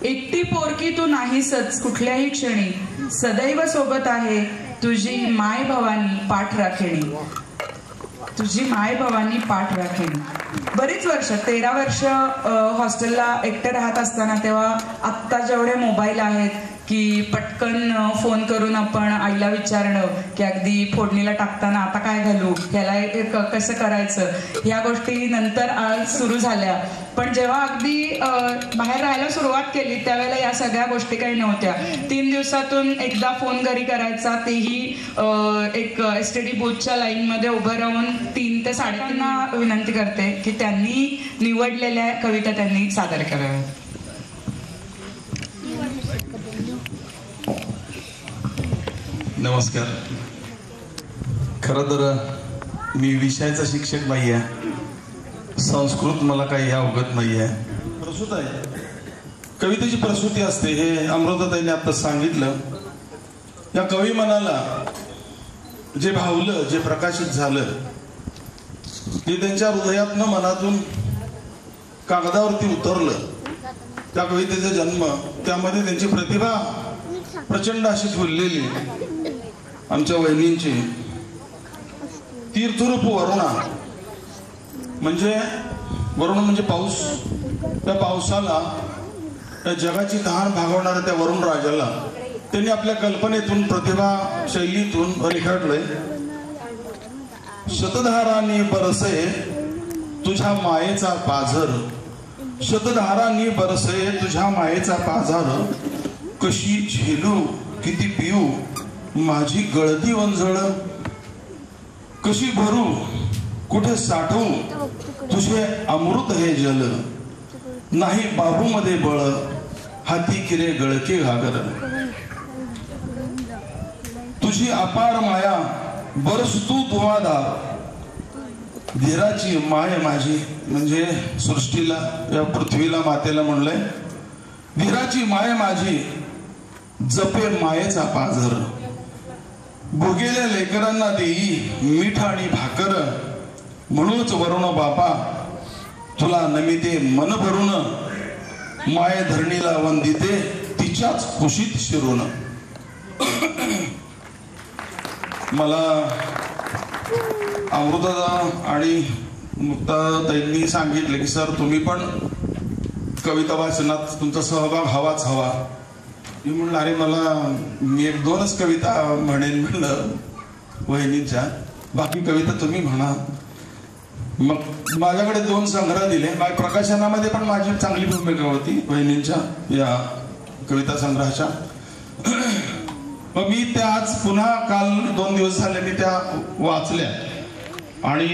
एकटी पोरकी तू नाहीसच कुठल्याही क्षणी, सदैव सोबत आहे तुझी माय भवानी पाठराखिणी, तुझी माय भवानी पाठराखिणी. बरीच वर्ष 13 वर्ष हॉस्टेलला एकटे राहत असताना तेव्हा आत्ता जेवढे मोबाईल आहेत की पटकन फोन करून आपण आईला विचारणं की अगदी फोडणीला टाकताना आता काय घालू, ह्याला कसं करायचं, ह्या गोष्टी नंतर सुरू झाल्या. पण जेव्हा अगदी बाहेर राहायला सुरुवात केली त्यावेळेला या सगळ्या गोष्टी काही नव्हत्या. 3 दिवसातून एकदा फोन घरी करायचा, तेही एक STD बूथच्या लाईनमध्ये उभं राहून 3 ते 3:30 विनंती करते की त्यांनी निवडलेल्या कविता त्यांनी सादर कराव्या. नमस्कार. खरं तर मी विषयाचा शिक्षक नाही आहे, संस्कृत मला काही अवगत नाही आहे. प्रसूत आहे, कवितेची प्रसूती असते हे अमृताताईंनी आता सांगितलं. या कवी मनाला जे भावलं, जे प्रकाशित झालं, जे त्यांच्या हृदयातनं मनातून कागदावरती उतरलं, त्या कवितेचा जन्म, त्यामध्ये त्यांची प्रतिभा प्रचंड अशी फुललेली. आमच्या वहिनींची तीर्थरूप वरुणा, म्हणजे वरुण म्हणजे पाऊस, त्या पावसाला, त्या जगाची तहान भागवणाऱ्या त्या वरुण राजाला त्यांनी आपल्या कल्पनेतून, प्रतिभा शैलीतून रेखाटलंय. शतधारांनी बरसे तुझ्या मायेचा पाझर, शतधारांनी बरसे तुझ्या मायेचा पाझर, कशी झेलू किती पिऊ माझी गळती वंजळ, कशी भरू कुठे साठवू तुझे अमृत हे जल, नाही बाहूमध्ये बळ हाती किरे गळके घागर, तुझी अपार माया बरस तू धुवाधार, धीराची माय माझी, म्हणजे सृष्टीला, या पृथ्वीला, मातेला म्हणलंय, धीराची माय माझी जपे मायेचा पाझर, भोगेल्या लेकरांना देई मीठ आणि भाकर, म्हणूनच वरुण बापा तुला नमिते मन भरून, माय धरणीला वंदिते तिच्याच कुशीत शिरून. मला अमृता आणि मुक्ताताईंनी सांगितलं की सर तुम्ही पण कविता वाचनात तुमचा सहभाग हवाच हवा. मी म्हणलं अरे मी 1-2च कविता म्हणेन म्हणलं वहिनींच्या, बाकी कविता तुम्ही म्हणा. मग माझ्याकडे 2 संग्रह दिले. प्रकाशनामध्ये पण माझी चांगली भूमिका होती वहिनींच्या या कविता संग्रहाच्या. मग मी त्या आज पुन्हा काल 2 दिवस झाले मी त्या वाचल्या आणि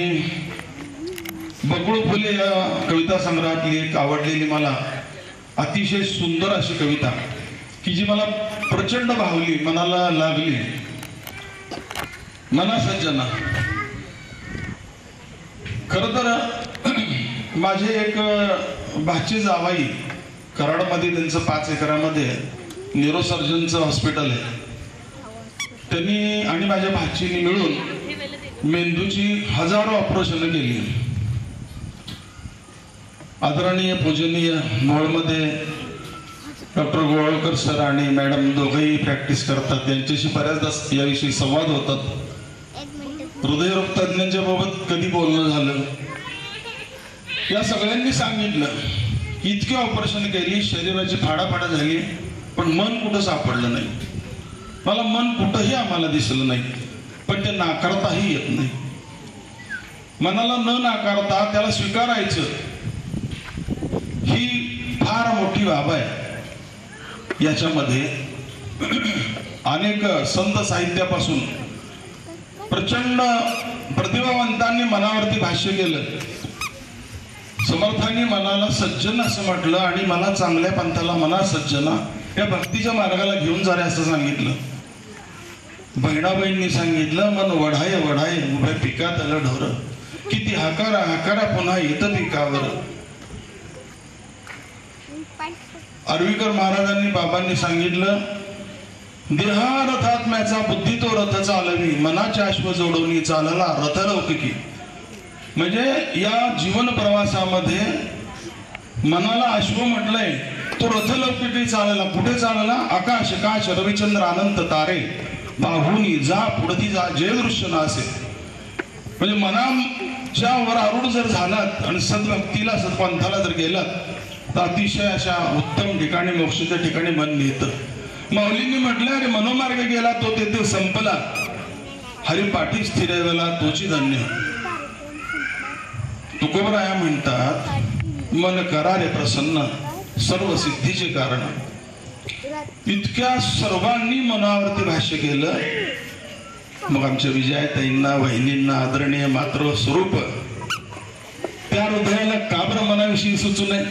बकुळ फुले या कविता संग्रहातली एक आवडलेली मला अतिशय सुंदर अशी कविता की जी मला प्रचंड भावली, मनाला लागली. मनासज्जना. खरं तर माझे एक भाचे जावाई, कराडमध्ये त्यांचं 5 एकरामध्ये न्यूरोसर्जनचं हॉस्पिटल आहे. त्यांनी आणि माझ्या भाचीने मिळून मेंदूची हजारो ऑपरेशन केली. आदरणीय पूजनीय मोहोळमध्ये डॉक्टर गोळवकर सर आणि मॅडम दोघंही प्रॅक्टिस करतात. त्यांच्याशी बऱ्याचदा याविषयी संवाद होतात. हृदयरोग तज्ञांच्या बाबत कधी बोलणं झालं, या सगळ्यांनी सांगितलं की इतकी ऑपरेशन केली, शरीराची फाडाफाडा झाली, पण मन कुठं सापडलं नाही. मला मन कुठंही आम्हाला दिसलं नाही, पण ते नाकारताही येत नाही. मनाला न नाकारता त्याला स्वीकारायचं ही फार मोठी बाब आहे. याच्यामध्ये अनेक संत साहित्यापासून प्रचंड प्रतिभावंतांनी मनावरती भाष्य केलं. समर्थांनी मनाला सज्जन असं म्हटलं आणि मला चांगल्या पंथाला मना सज्जना या भक्तीच्या मार्गाला घेऊन जा रे असं सांगितलं. बहिणाबाईंनी सांगितलं मन वढाय वढाय उभ्या पिकात आलं ढोर, किती हाकारा हाकारा पुन्हा येतं पिकावर. आर्वीकर महाराजांनी बाबांनी सांगितलं देहा रथात्म्याचा बुद्धी तो रथ चालवी, मनाच्या अश्व जोडवणी चालला रथ लौकिकी. म्हणजे या जीवन प्रवासामध्ये मनाला अश्व म्हटलंय, तो रथ लौकिकी चालला. कुठे चालला? आकाश काश रविचंद्र अनंत तारे पाहुनी जा पुढती जा जे दृश्य नासे. म्हणजे मनाच्या वर आरूढ जर झालात आणि सद्भक्तीला सत्पंथाला जर गेलात तर अतिशय अशा उत्तम ठिकाणी, मोक्षाच्या ठिकाणी मन नेतं. माऊलींनी म्हटलं, अरे मनोमार्ग गेला तो तेथे संपला, हरिपाठी स्थिरवला तोची धन्य. तुकोबराया म्हणतात, मन करा रे प्रसन्न सर्व सिद्धीचे कारण. इतक्या सर्वांनी मनावरती भाष्य केलं. मग आमच्या विजयाताईंना, वहिनींना आदरणीय मातृ स्वरूप त्या हृदयाला का बरं मनाविषयी सुचू नये?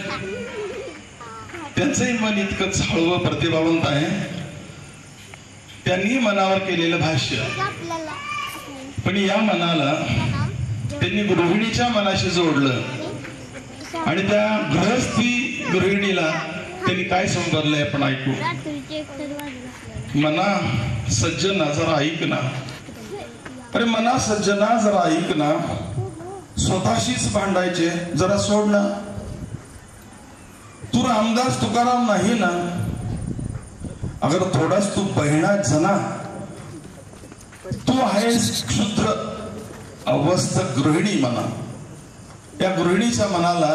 त्यांचंही मन इतकंच हळवं प्रतिभावंत आहे. त्यांनी मनावर केलेलं भाष्य, पण या मनाला त्यांनी गृहिणीच्या मनाशी जोडलं आणि त्या गृहस्थी गृहिणीला त्यांनी काय संबोधलंय आपण ऐकू. मना सज्जना जरा ऐक ना. अरे मना सज्जना जरा ऐक ना, स्वतःशीच भांडायचे जरा सोड ना. तू रामदास तुकाराम नाही ना. अगर थोडाच तू बहिणा जना, तू आहेस क्षुद्र अवस्थ गृहिणी मना. या गृहिणीच्या मनाला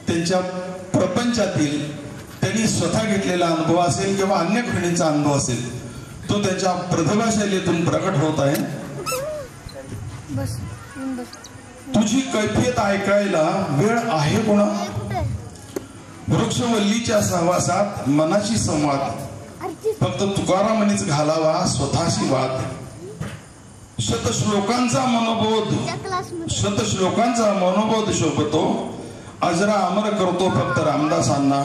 त्यांच्या प्रपंचातील त्यांनी स्वतः घेतलेला अनुभव असेल किंवा अन्य गृहिणींचा अनुभव असेल, तो त्यांच्या प्रतिभा शैलीतून प्रकट होत आहे. तुझी कैफियत ऐकायला वेळ आहे कोणा. वृक्षवल्लीच्या सहवासात मनाची संवाद, फक्त तुकारामांनीच घालावा स्वतःशी वाद. शतश्लोकांचा मनोबोध शोभतो, अजरा अमर करतो फक्त रामदासांना.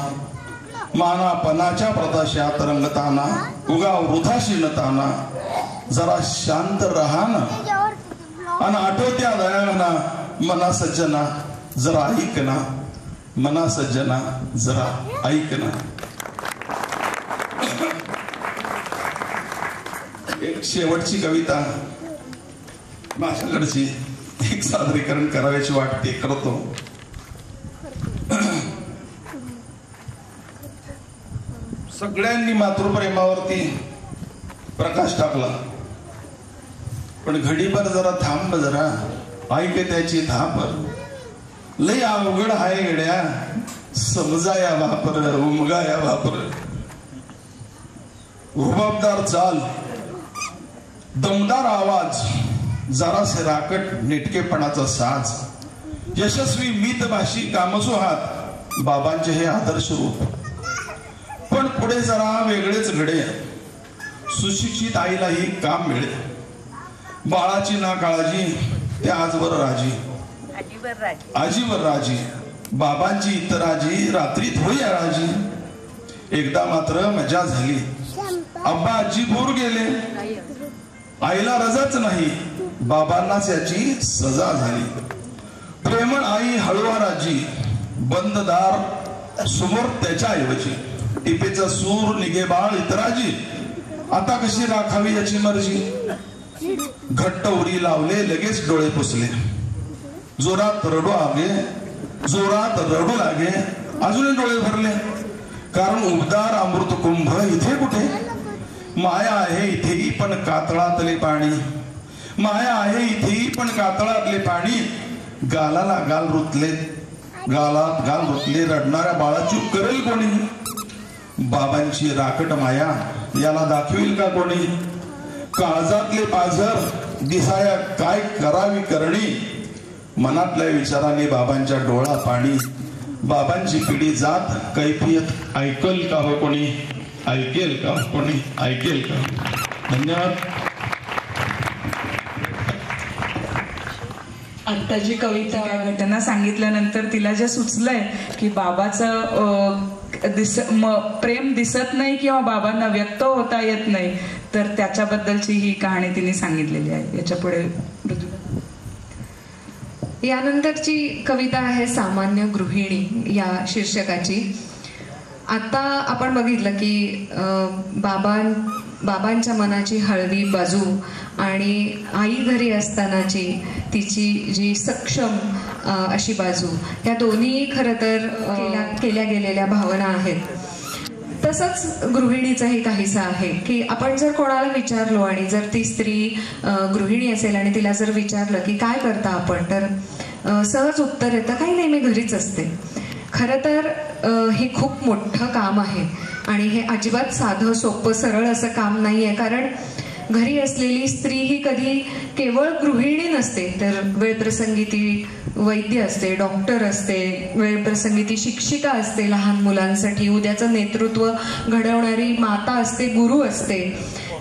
मानापनाच्या प्रताशात रंगताना, उगा वृथाशी नताना. जरा शांत रहा ना आणि आठवत्या दयाना. मना सज्जना जरा ऐक ना, मना सज्जना जरा ऐक ना. एक शेवटची कविता माझ्याकडची एक सादरीकरण करायची वाटते, करतो. सगळ्यांनी मातृप्रेमावरती प्रकाश टाकला, पण घडीभर जरा थांब, जरा ऐक त्याची थाप. लय अवघड हाय गड्या, समजाया वापर, उमगाया वापर. रुबाबदार चाल, दमदार आवाज, जरासे राकट नेटकेपणाचा साज. यशस्वी मितभाषी कामसू हात, बाबांचे हे आदर्श रूप. पण पुढे जरा वेगळेच घडे, सुशिक्षित आईलाही काम मिळे. बाळाची ना काळजी, त्या आजवर राजी, आजीवर राजी. बाबांची इतराजी, रात्रीत होई राजी. एकदा मात्र मजा झाली, अब्बा आजी भूर गेले. आईला रजाच नाही, बाबांनाच याची सजा झाली. प्रेमळ आई हळुवाराजी, बंद दार समोर त्याच्या ऐवजी. टिपेचा सूर निघे बाळ इतराजी, आता कशी राखावी याची मर्जी. घट्ट उरी लावले, लगेच डोळे पुसले. जोरात रडू लागे, अजूनही डोळे भरले. कारण उबदार अमृत कुंभ इथे कुठे. माया आहे इथेही पण कातळातले पाणी. माया आहे इथेही पण कातळातले पाणी. गालाला गाल रुतले, गालात गाल रुतले. रडणाऱ्या बाळाची करेल कोणी. बाबांची राकट माया याला दाखवेल का कोणी. काळजातले पाझर दिसाया काय करावी करणी. मनातल्या विचाराने बाबांच्या डोळा पाणी. बाबांची पिढी जात कैफियत ऐकल का हो कोणी. ऐकेल का कोणी, ऐकेल का. धन्यवाद. आता जी कविता घटना सांगितल्यानंतर तिला जे सुचलंय की बाबाचं प्रेम दिसत नाही किंवा बाबांना व्यक्त होता येत नाही, तर त्याच्याबद्दलची ही कहाणी तिने सांगितलेली आहे. याच्या पुढे यानंतरची कविता आहे सामान्य गृहिणी या शीर्षकाची. आता आपण बघितलं की बाबांच्या मनाची हळवी बाजू आणि आई घरी असतानाची तिची जी सक्षम अशी बाजू, या दोन्ही खरं तर केल्या गेलेल्या भावना आहेत. तसंच गृहिणीचंही काहीसं आहे की आपण जर कोणाला विचारलो आणि जर ती स्त्री गृहिणी असेल आणि तिला जर विचारलं की काय करता आपण, तर सहज उत्तर येतं काही नाही, मी घरीच असते. खरं तर हे खूप मोठं काम आहे आणि हे अजिबात साधं सोपं सरळ असं काम नाही आहे. कारण घरी असलेली स्त्री ही कधी केवळ गृहिणी नसते, तर वेळप्रसंगी ती वैद्य असते, डॉक्टर असते, वेळप्रसंगी ती शिक्षिका असते लहान मुलांसाठी, उद्याचं नेतृत्व घडवणारी माता असते, गुरु असते,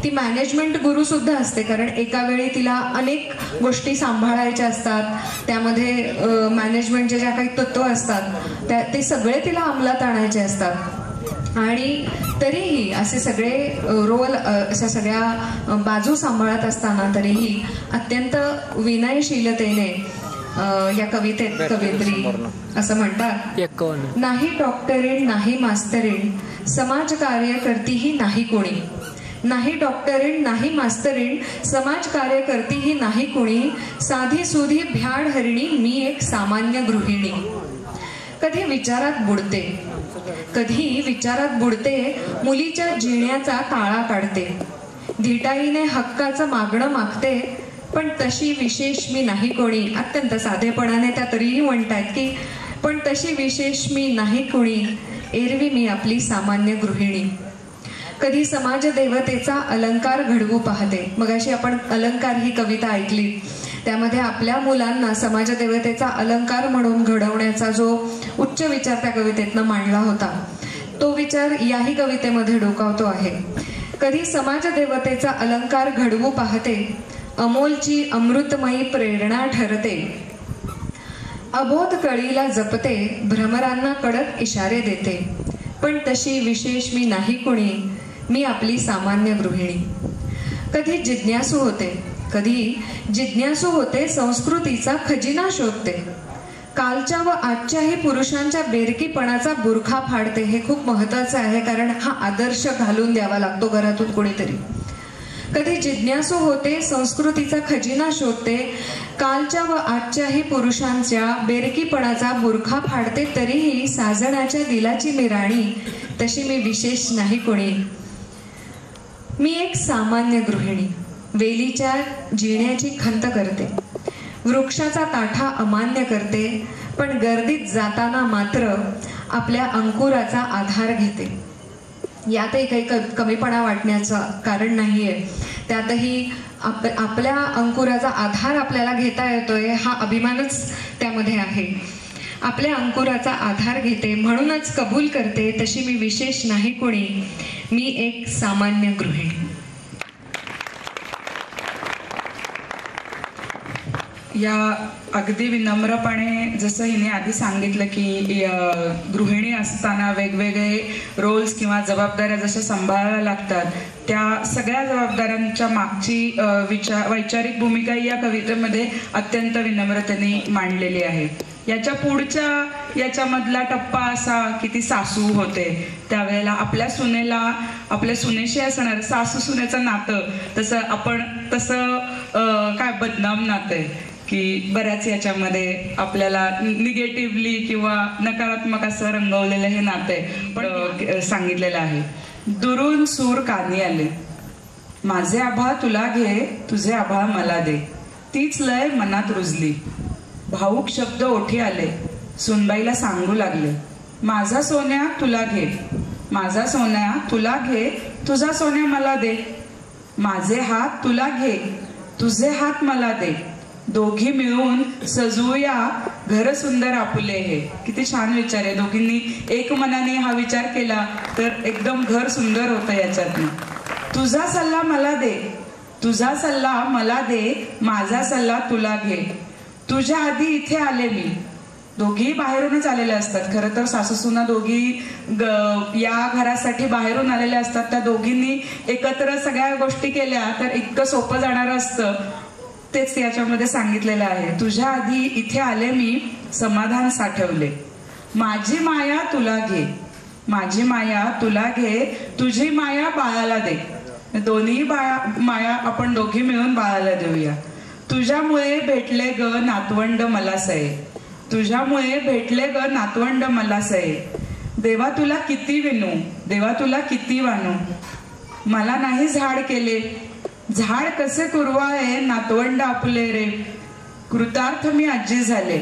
ती मॅनेजमेंट गुरु सुद्धा असते. कारण एका वेळी तिला अनेक गोष्टी सांभाळायच्या असतात, त्यामध्ये मॅनेजमेंटच्या ज्या काही तत्व असतात ते सगळे तिला अंमलात आणायचे असतात. आणि तरीही असे सगळे रोल, अशा सगळ्या बाजू सांभाळत असताना तरीही अत्यंत विनयशीलतेने या कवितेत कवयित्री असं म्हणतात, नाही डॉक्टरीण नाही मास्तरीण समाजकार्य करतीही नाही कोणी, नाही डॉक्टरीण नाही मास्तरीण समाजकार्य करतीही नाही कोणी, साधी सुधी भ्याड हरिणी मी एक सामान्य गृहिणी. कधी विचारात बुडते मुलीच्या जिण्याचा काळा काढते, धिटाईने हक्काचं मागणं मागते, पण तशी विशेष मी नाही कोणी. अत्यंत साधेपणाने त्या तरीही म्हणतायत की पण तशी विशेष मी नाही कोणी, एरवी मी आपली सामान्य गृहिणी. कधी समाज देवतेचा अलंकार घडवू पाहते. मगाशी आपण अलंकार ही कविता ऐकली, त्यामध्ये आपल्या मुलांना समाज देवतेचा अलंकार म्हणून घडवण्याचा जो उच्च विचार त्या कवितेतनं मांडला होता, तो विचार याही कवितेमध्ये डोकावतो आहे. कधी समाज देवतेचा अलंकार घडवू पाहते, अमोलची अमृतमयी प्रेरणा ठरते, अबोध कळीला जपते, भ्रमरांना कडक इशारे देते, पण तशी विशेष मी नाही कुणी, मी आपली सामान्य गृहिणी. कधी जिज्ञासू होते संस्कृतीचा खजिना शोधते, कालच्या व आजच्याही पुरुषांच्या बेरकीपणाचा बुरखा फाडते. हे खूप महत्वाचं आहे, कारण हा आदर्श घालून द्यावा लागतो घरातून कोणीतरी. कधी जिज्ञासू होते संस्कृतीचा खजिना शोधते, कालच्या व आजच्याही पुरुषांच्या बेरकीपणाचा बुरखा फाडते, तरीही साजणाच्या दिलाची मी राणी, तशी मी विशेष नाही कोणी, मी एक सामान्य गृहिणी. वेलीच्या जिण्याची खंत करते, वृक्षाचा ताठा अमान्य करते, पण गर्दीत जाताना मात्र आपल्या अंकुराचा आधार घेते. यातही काही कमीपणा वाटण्याचं कारण नाहीये. त्यातही आपल्या अंकुराचा आधार आपल्याला घेता येतोय हा अभिमानच त्यामध्ये आहे. आपल्या अंकुराचा आधार घेते, म्हणूनच कबूल करते, तशी मी विशेष नाही कोणी, मी एक सामान्य गृहिणी. या अगदी विनम्रपणे जसं हिने आधी सांगितलं की गृहिणी असताना वेगवेगळे रोल्स किंवा जबाबदाऱ्या जशा सांभाळायला लागतात, त्या सगळ्या जबाबदाऱ्यांच्या मागची वैचारिक भूमिका या कवितेमध्ये अत्यंत विनम्रतेने मांडलेली आहे. याच्या पुढच्या याच्यामधला टप्पा असा की ती सासू होते, त्यावेळेला आपल्या सुनेशी असणार सासू सुनेचं नातं तसं काय बदनाम नातं आहे की बऱ्याच याच्यामध्ये आपल्याला निगेटिव्हली किंवा नकारात्मक असं रंगवलेलं हे नातं आहे. पण सांगितलेलं आहे, दुरून सूर कानी आले, माझे आभाळ तुला घे, तुझे आभाळ मला दे, तीच लय मनात रुजली, भाऊक शब्द ओठी आले, सुनबाईला सांगू लागले, माझा सोन्या तुला घे, माझा सोन्या तुला घे, तुझा सोन्या मला दे, माझे हात तुला घे, तुझे हात मला दे, दोघी मिळून सजवूया घर सुंदर आपुले. हे किती छान विचार आहे. दोघींनी एक मनाने हा विचार केला तर एकदम घर सुंदर होतं याच्यातनं. तुझा सल्ला मला दे, तुझा सल्ला मला दे, माझा सल्ला तुला घे, तुझ्या आधी इथे आले मी. दोघी बाहेरूनच आलेल्या असतात. खरं तर सासू सुना दोघी या घरासाठी बाहेरून आलेल्या असतात. त्या दोघींनी एकत्र सगळ्या गोष्टी केल्या तर इतकं सोपं जाणारं असतं. तेच याच्यामध्ये सांगितलेलं आहे. तुझ्या आधी इथे आले मी, समाधान साठवले, माझी माया तुला घे, माझी माया तुला घे, तुझी माया बाळाला दे. दोन्ही माया आपण दोघी मिळून बाळाला देऊया. तुझ्यामुळे भेटले ग नातवंड मला सये, तुझ्यामुळे भेटले ग नातवंड मला सये, देवा तुला किती विनू, देवा तुला किती वानू, मला नाही झाड केले, झाड कसे कुरवाळे नातवंड आपले रे, कृतार्थ मी आजी झाले,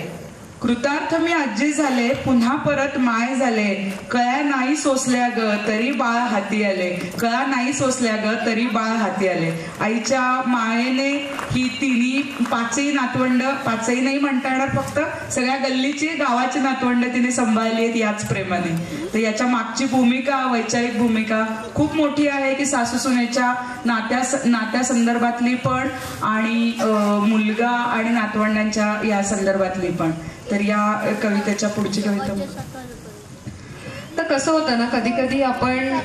कृतार्थ मी आजी झाले, पुन्हा परत माय झाले, कळ्या नाही सोसल्या ग तरी बाळ हाती आले, कळा नाही सोसल्या ग तरी बाळ हाती आले. आईच्या मायेने ही तिन्ही पाचही नातवंड, पाचही नाही म्हणता येणार, फक्त सगळ्या गल्लीची गावाची नातवंड तिने सांभाळली आहेत याच प्रेमाने. तर याच्या मागची भूमिका, वैचारिक भूमिका खूप मोठी आहे की सासू सुनेच्या नात्या संदर्भातली पण आणि मुलगा आणि नातवंडांच्या या संदर्भातली पण. तर या कवितेच्या पुढची कविता. तर कसं होतं ना, कधी कधी आपण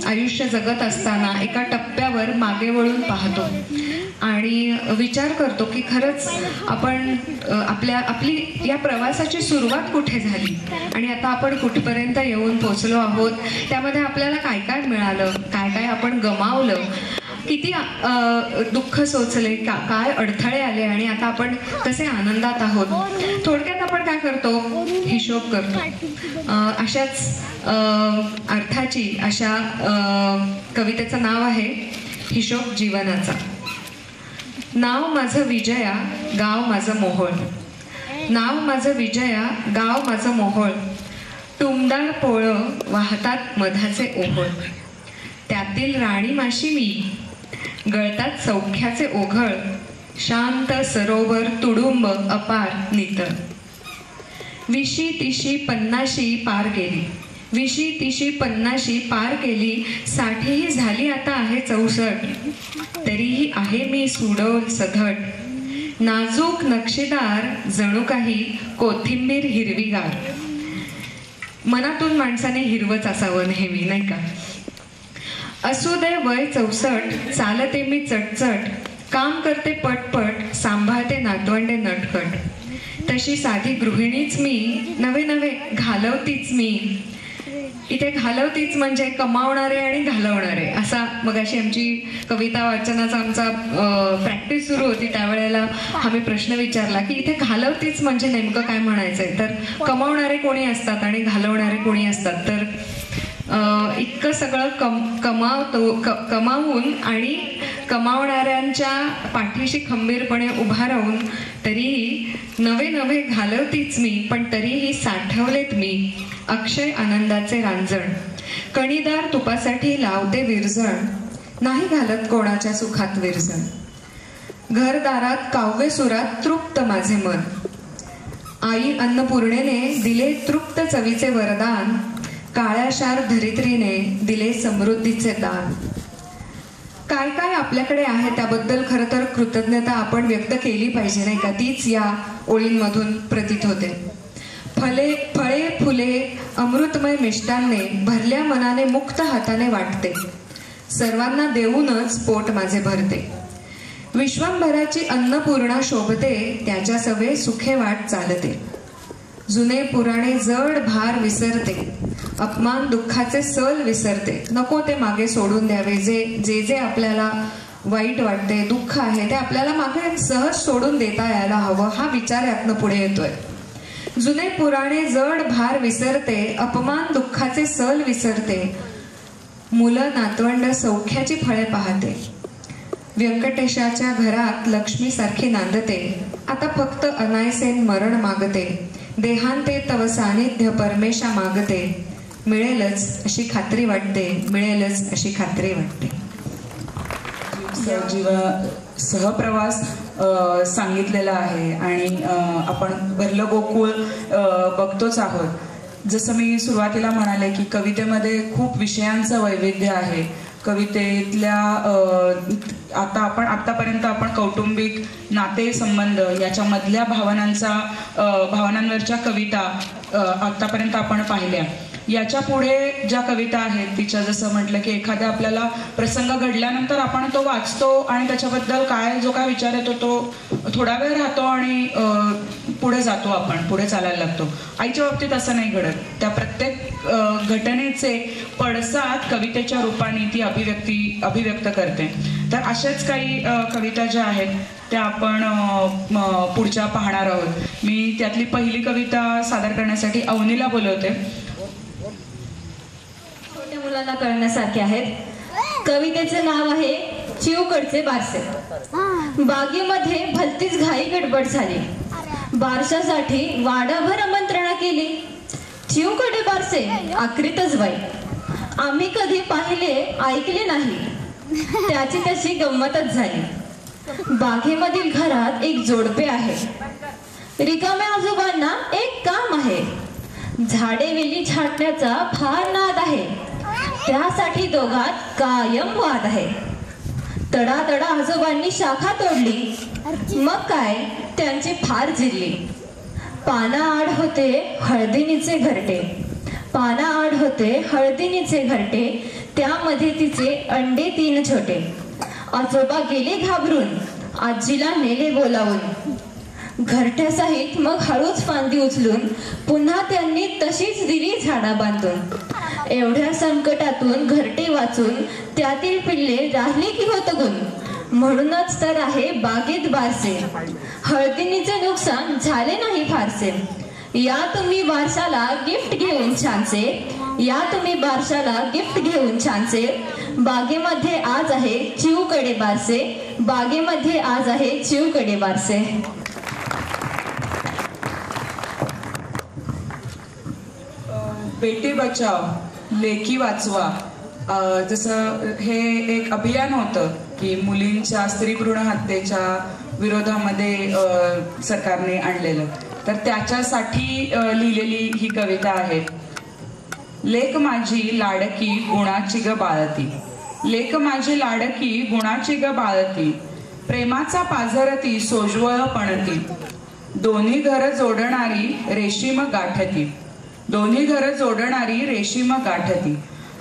आयुष्य जगत असताना एका टप्प्यावर मागे वळून पाहतो आणि विचार करतो की खरंच आपण आपली या प्रवासाची सुरुवात कुठे झाली आणि आता आपण कुठपर्यंत येऊन पोचलो आहोत. त्यामध्ये आपल्याला काय काय मिळालं, काय काय आपण गमावलं, किती दुःख सोचले, काय अडथळे आले आणि आता आपण कसे आनंदात आहोत. थोडक्यात आपण काय करतो, हिशोब करतो. अशाच अर्थाची अशा कवितेचं नाव आहे हिशोब जीवनाचा. नाव माझं विजया, गाव माझं मोहोळ, नाव माझं विजया, गाव माझं मोहोळ, टुमदार पोळं वाहतात मधाचे ओहोळ, त्यातील राणी माशी मी, गळतात सौख्याचे ओघळ, शांत सरोवर तुडुंब अपार नितळ. विशी तिशी पन्नाशी पार गेली, विशी तिशी पन्नाशी पार केली, साठीही झाली आता आहे 64, तरीही आहे मी सुडोल सधट, नाजूक नक्षीदार जणू काही कोथिंबीर हिरवीगार. मनातून माणसाने हिरवच असावं नेहमी, नाही का. असू दे वय 64, चालते मी चटचट, काम करते पटपट, सांभाळते नातवंडे नटखट, तशी साधी गृहिणीच मी, नवे नवे घालवतीच मी. इथे घालवतीच म्हणजे कमावणारे आणि घालवणारे असा. मग अशी आमची कविता वाचनाचा आमचा प्रॅक्टिस सुरू होती, त्यावेळेला आम्ही प्रश्न विचारला की इथे घालवतीच म्हणजे नेमकं काय म्हणायचंय. तर कमावणारे कोणी असतात आणि घालवणारे कोणी असतात. तर इतकं सगळं कमावून आणि कमावणाऱ्यांच्या पाठीशी खंबीरपणे उभा राहून तरीही नवे नवे घालवतीच मी, पण तरीही साठवलेत मी अक्षय आनंदाचे रांजण. कणीदार तुपासाठी लावते विरजण, नाही घालत कोणाच्या सुखात विरजण. घरदारात काव्य सुरात तृप्त माझे मन, आई अन्नपूर्णेने दिले तृप्त चवीचे वरदान, काळ्याशार धरित्रीने दिले समृद्धीचे दान. काय काय आपल्याकडे आहे त्याबद्दल खरं तर कृतज्ञता आपण व्यक्त केली पाहिजे, नाही का. तीच या ओळींमधून प्रतीत होते. फळे फुले अमृतमय मिष्टांने भरल्या मनाने मुक्त हाताने वाटते, सर्वांना देऊनच पोट माझे भरते. विश्वंभराची अन्नपूर्णा शोभते, त्याच्या सवे सुखे वाट चालते. जुने पुराणे जड भार विसरते, अपमान दुःखाचे सल विसरते. नको ते मागे सोडून द्यावे, जे आपल्याला वाईट वाटते, दुःख आहे ते आपल्याला मागे सहज सोडून देता यायला हवं, हा विचार यातनं पुढे येतोय. जुने पुराणे जड भार विसरते, अपमान दुःखाचे सल विसरते. मुलं नातवंड सौख्याची फळे पाहते, व्यंकटेशाच्या घरात लक्ष्मी सारखी नांदते. आता फक्त अनायसेन मरण मागते, देहांते तव सानिध्य परमेशा मागते. मिळेलच अशी खात्री वाटते, मिळेलच अशी खात्री वाटते. सहप्रवास सांगितलेला आहे आणि आपण भरलं गोकुळ बघतोच आहोत. जसं मी सुरुवातीला म्हणाले की कवितेमध्ये खूप विषयांचं वैविध्य आहे. कवितेतल्या आतापर्यंत आपण कौटुंबिक नातेसंबंध याच्यामधल्या भावनांवरच्या कविता आतापर्यंत आपण पाहिल्या. याच्या पुढे ज्या कविता आहेत तिच्या जसं म्हटलं की एखाद्या आपल्याला प्रसंग घडल्यानंतर आपण तो वाचतो आणि त्याच्याबद्दल जो काय विचार येतो तो थोडा वेळ राहतो आणि पुढे जातो, आपण पुढे चालायला लागतो. आईच्या बाबतीत असं नाही घडत. त्या प्रत्येक घटनेचे पडसाद कवितेच्या रूपाने ती अभिव्यक्त करते. तर अशाच काही कविता ज्या आहेत त्या आपण पुढच्या पाहणार आहोत. मी त्यातली पहिली कविता सादर करण्यासाठी अवनीला बोलवते. मुलांना कळण्यासारखे आहेत. कवितेचे नाव आहे चिवकडचे बारसे. बागेमध्ये भलतीच घाई गडबड झाली, बारशासाठी वाडाभर आमंत्रणा केली. चिवकडे बारसे आखरीतच बाई. आम्ही कधी पाहिले ऐकले नाही. त्याची तशी गंमतच झाली. बागेमधील घरात एक जोडपे आहे. रिकाम्या आजोबांना एक काम आहे. झाडे वेली छाटण्याचा फार नाद आहे. त्यासाठी दोघात कायम वाद आहे. तडातडा आजोबांनी शाखा तोडली. मग काय त्यांची फार जिरली. पाना आड होते हळदीनीचे घरटे. पाना आड होते हळदीनीचे घरटे. त्यामध्ये तिचे अंडे 3 छोटे. आजोबा गेले घाबरून. आजीला नेले बोलावून. घरट्यासहित मग हळूच फांदी उचलून पुन्हा त्यांनी तशीच दिली झाडा बांधून. एवढ्या संकटातून घरटे वाचून त्यातील पिल्ले राहिली की होत गुण. म्हणूनच तर आहे बागेत बारसे. हळदीनीचे नुकसान झाले नाही फारसे. या तुम्ही बारशाला गिफ्ट घेऊन छानसे. या तुम्ही बारशाला गिफ्ट घेऊन छानसे. बागेमध्ये आज आहे चिवकडे बारसे. बागेमध्ये आज आहे चिवकडे बारसे. बेटी बचाव लेकी वाचवा, जसं हे एक अभियान होतं की मुलींच्या स्त्री भ्रूण हत्येच्या विरोधामध्ये सरकारने आणलेलं, तर त्याच्यासाठी लिहिलेली ही कविता आहे. लेक माझी लाडकी गुणाची ग बाळती. लेक माझी लाडकी गुणाची ग बाळती. प्रेमाचा पाझरती सोज्वळ पणती. दोन्ही घर जोडणारी रेशीम गाठती. दोन्ही घर जोडणारी रेशीम गाठती.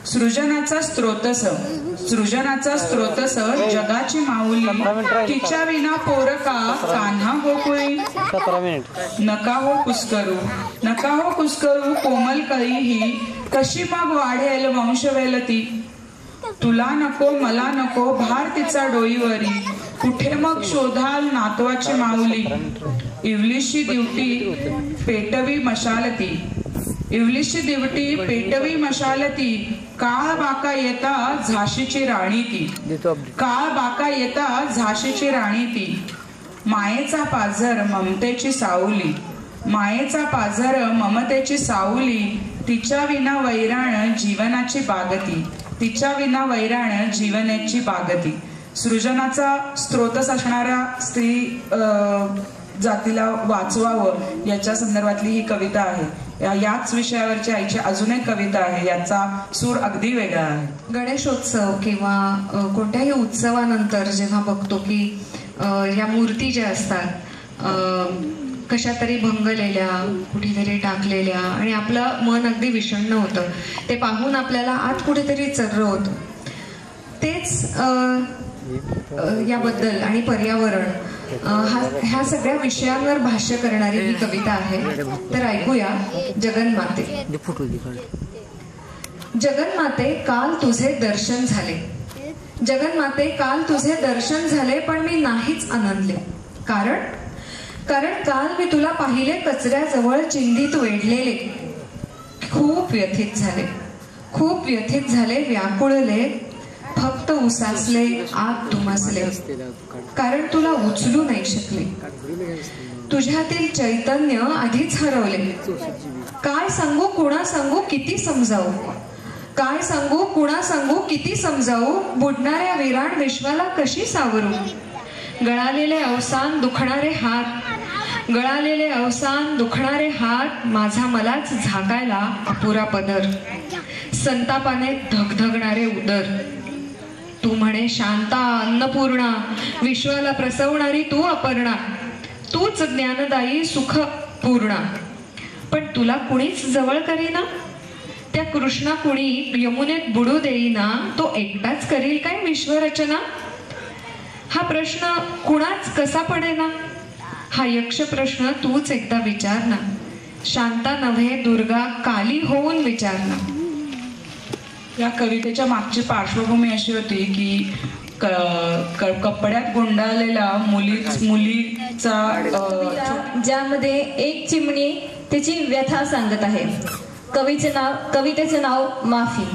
सृजनाचा स्त्रोतस, सृजनाचा स्त्रोतस जगाची माऊली. तिच्या विना पोरका कान्हा गोकुळी. नका हो कुस्करू, नका हो कुस्करू कोमल कळी ही. कशी मग वाढेल वंशवेलती. तुला नको मला नको भार तिचा डोईवरी. कुठे मग शोधाल नातवाची माऊली. इवलीशी दिवटी पेटवी मशालती. इवलीशी दिवटी पेटवी मशालती. काळ बाका येता झाशीची राणी ती. काळ बाका येता झाशीची राणी ती. मायेचा पाझर ममतेची सावली. मायेचा पाझर ममतेची सावली. तिच्या विना वैराण जीवनाची बागती. तिच्या विना वैराण जीवनाची बागती. सृजनाचा स्त्रोतस असणाऱ्या स्त्री जातीला वाचवावं याच्या संदर्भातली ही कविता आहे. याच विषयावरची आईची अजून एक कविता आहे. याचा सूर अगदी वेगळा आहे. गणेशोत्सव किंवा कोणत्याही उत्सवानंतर जेव्हा बघतो की या मूर्ती ज्या असतात कशा तरी भंगलेल्या, कुठेतरी टाकलेल्या, आणि आपलं मन अगदी विषण्ण होतं. ते पाहून आपल्याला आत कुठेतरी चर्र होतं. तेच याबद्दल आणि पर्यावरण ह्या सगळ्या विषयांवर भाष्य करणारी ही कविता आहे. तर ऐकूया. जगन्माते. जगन्माते काल तुझे दर्शन झाले. जगन्माते काल तुझे दर्शन झाले पण मी नाहीच आनंदले. कारण काल मी तुला पाहिले कचऱ्याजवळ चिंधीत वेढलेले. खूप व्यथित झाले, खूप व्यथित झाले, व्याकुळले, फक्त उसासले, आत धुमसले. कारण तुला उचलू नाही शकले. तुझ्यातील चैतन्य आधीच हरवले. काय सांगू कुणा सांगू किती समजावू. काय सांगू कुणा सांगू किती समजावू. बुडणाऱ्या विराट विश्वाला कशी सावरू. गळालेले अवसान दुखणारे हात, गळालेले अवसान दुखणारे हात. माझा मलाच झाकायला अपुरा पदर. संतापाने धगधगणारे उदर. तू म्हणे शांता अन्नपूर्णा, विश्वाला प्रसवणारी तू अपर्णा. तूच ज्ञानदायी सुख पूर्णा. पण तुला कुणीच जवळ करीना. त्या कृष्णा कुणी यमुनेत बुडू देईना. तो एकटाच करील काय विश्वरचना. हा प्रश्न कुणाच कसा पडेना. हा यक्ष प्रश्न तूच एकदा विचार ना. शांता नव्हे दुर्गा काली होऊन विचार ना. या कवितेच्या मागची पार्श्वभूमी अशी होती की कपड्यात गुंडाळलेला मुलीचा ज्यामध्ये एक चिमणी तिची व्यथा सांगत आहे. कवितेचे नाव माफी.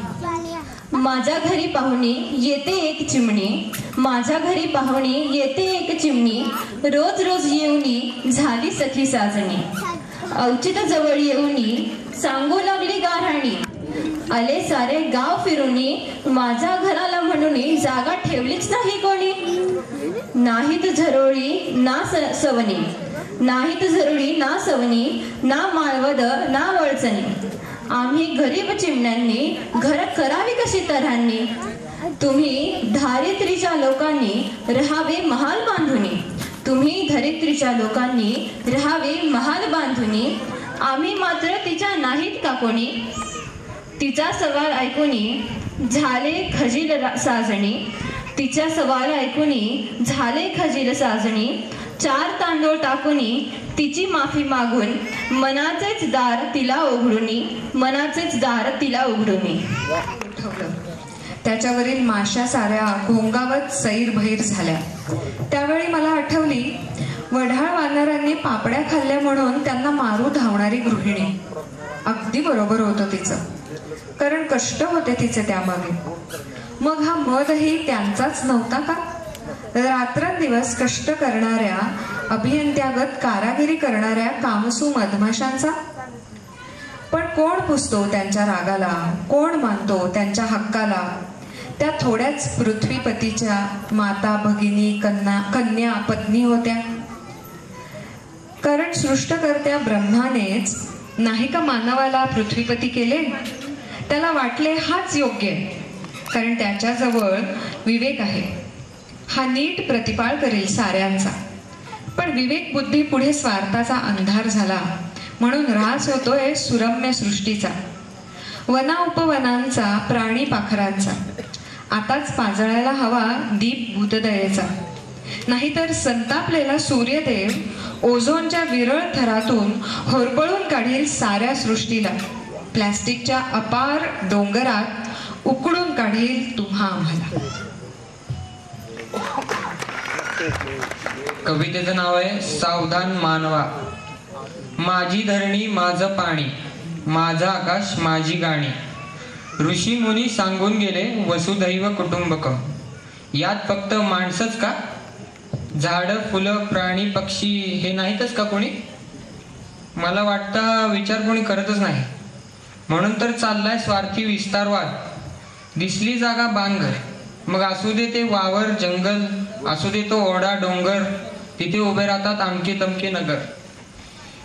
माझ्या घरी पाहुणी येते एक चिमणी. माझ्या घरी पाहुणी येते एक चिमणी, रोज रोज येऊनी झाली सखी साजणी. औचित जवळ येऊनी सांगू लागली गाराणी, आले सारे गाव फिरूनी माझ्या घराला म्हणून जागा ठेवलीच नाही कोणी. नाहीत झरोळी ना सवनी, नाहीत झरोळी ना सवनी, ना माळवद ना वळचणी. आम्ही गरीब चिमण्यांनी घर करावी कशी तऱ्हांनी. तुम्ही धारित्रीच्या लोकांनी रहावे महाल बांधुनी, तुम्ही धरित्रीच्या लोकांनी रहावे महाल बांधुनी. आम्ही मात्र तिच्या नाहीत का कोणी. तिचा सवाल ऐकूनी झाले खजील साजणी, तिच्या सवाल ऐकूनी झाले खजील साजणी. 4 तांदूळ टाकूनी तिची माफी मागून मनाचेच दार तिला उघडूनी, मनाचेच दार तिला उघडूनी. त्याच्यावरील माश्या साऱ्या घोंगावत सैरभैर झाल्या. त्यावेळी मला आठवली वढाळ वानरांनी पापड्या खाल्ल्या म्हणून त्यांना मारू धावणारी गृहिणी. अगदी बरोबर होतं तिचं, कारण कष्ट होते तिचे त्यामागे. मग हा मधही त्यांचाच नव्हता का. रात्रंदिवस कष्ट करणाऱ्या अभियंत्यागत कारागिरी करणाऱ्या कामसू मधमाशांचा. पण कोण पुसतो त्यांच्या रागाला, कोण मानतो त्यांच्या हक्काला. त्या थोड्याच पृथ्वीपतीच्या माता भगिनी कन्या पत्नी होत्या. कारण सृष्टकर्त्या ब्रह्मानेच नाही का मानवाला पृथ्वीपती केले. त्याला वाटले हाच योग्य आहे, कारण त्याच्याजवळ विवेक आहे. हा नीट प्रतिपाळ करेल साऱ्यांचा. पण विवेक बुद्धी पुढे स्वार्थाचा अंधार झाला, म्हणून ऱ्हास होतोय सुरम्य सृष्टीचा, वना उपवनांचा, प्राणी पाखरांचा. आताच पाजळायला हवा दीप भूतदयेचा, नाहीतर संतापलेला सूर्यदेव ओझोनच्या विरळ थरातून होरपळून काढील साऱ्या सृष्टीला. प्लॅस्टिकच्या अपार डोंगरात उकडून काढील तुम्हा आम्हाला. कवितेचं नाव आहे सावधान मानवा. माझी धरणी माझं पाणी, माझं आकाश माझी गाणी. ऋषी मुनी सांगून गेले वसुधैव कुटुंबकम. यात फक्त माणसंच का, झाडं फुलं प्राणी पक्षी हे नाहीतच का कोणी. मला वाटतं विचार कोणी करतच नाही, म्हणून तर चाललाय स्वार्थी विस्तारवाद. दिसली जागा बांधघर, मग असू दे ते वावर जंगल, असू दे तो ओढा डोंगर, तिथे उभे राहतात आमके तमके नगर.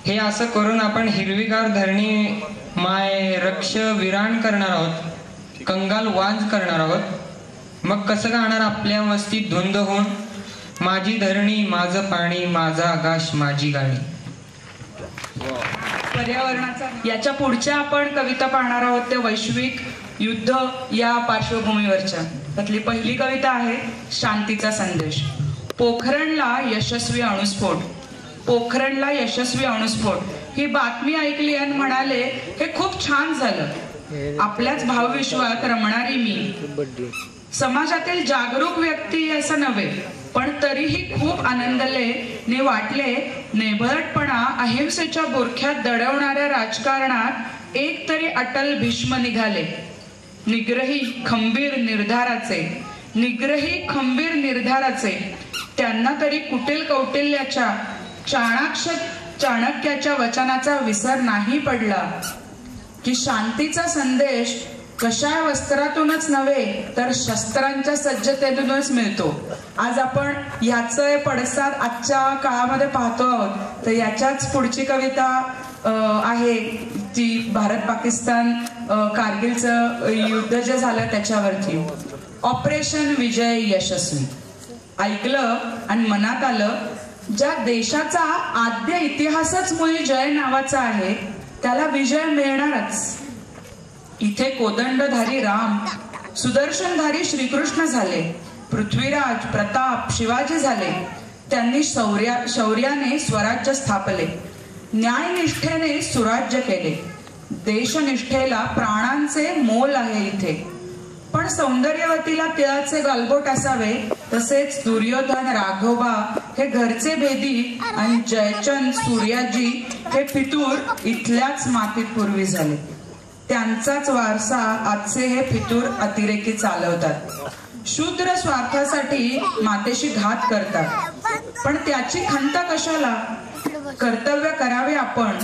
हे असं करून आपण हिरवीगार धरणी माय रक्ष विराण करणार आहोत, कंगाल वांज करणार आहोत. मग कसं गाणार आपल्या मस्तीत धुंद होऊन, माझी धरणी माझं पाणी माझा आकाश माझी गाणी. पर्यावरणाचा याच्या पुढच्या आपण कविता पाहणार आहोत त्या वैश्विक युद्ध या पार्श्वभूमीवरच्या. त्यातली पहिली कविता आहे शांतीचा संदेश. पोखरणला यशस्वी अणुस्फोट, पोखरणला यशस्वी अणुस्फोट. ही बातमी ऐकली आणि म्हणाले हे खूप छान झालं. आपल्याच भावविश्वात रमणारी मी, समाजातील जागरूक व्यक्ती असं नव्हे, पण तरीही खूप आनंदले ने वाटले. नेभळटपणा अहिंसेच्या बुरख्यात दडवणाऱ्या राजकारणात एक तरी अटल भीष्म निघाले. निग्रही खंबीर निर्धाराचे, निग्रही खंबीर निर्धाराचे. त्यांना तरी कुटील कौटिल्याच्या चाणक्याच्या वचनाचा विसर नाही पडला की शांतीचा संदेश कशा वस्त्रातूनच नव्हे तर शस्त्रांच्या सज्जतेतूनच मिळतो. आज आपण ह्याचं पडसाद आजच्या काळामध्ये पाहतो आहोत. तर याच्याच पुढची कविता आहे ती भारत पाकिस्तान कारगिलचं युद्ध जे झालं त्याच्यावरती. ऑपरेशन विजय यशस्वी. ऐकलं आणि मनात आलं, ज्या देशाचा आद्य इतिहासच मुळी जय नावाचा आहे त्याला विजय मिळणारच. इथे कोदंडधारी राम, सुदर्शनधारी श्रीकृष्ण झाले, पृथ्वीराज प्रताप शिवाजी झाले. त्यांनी शौर्याने स्वराज्य स्थापले, न्यायनिष्ठेने सुराज्य केले. देशनिष्ठेला प्राणांचे मोल आहे इथे. पण सौंदर्यवतीला तिळाचे गालबोट असावे, तसेच दुर्योधन राघोबा हे घरचे भेदी आणि जयचंद सूर्याजी हे फितूर इथल्याच मातीत पूर्वी झाले. त्यांचाच वारसा आजचे हे फितूर अतिरेकी चालवतात. शूद्र स्वार्थासाठी मातेशी घात करतात, पण त्याची खंत कशाला? कर्तव्य करावे आपण.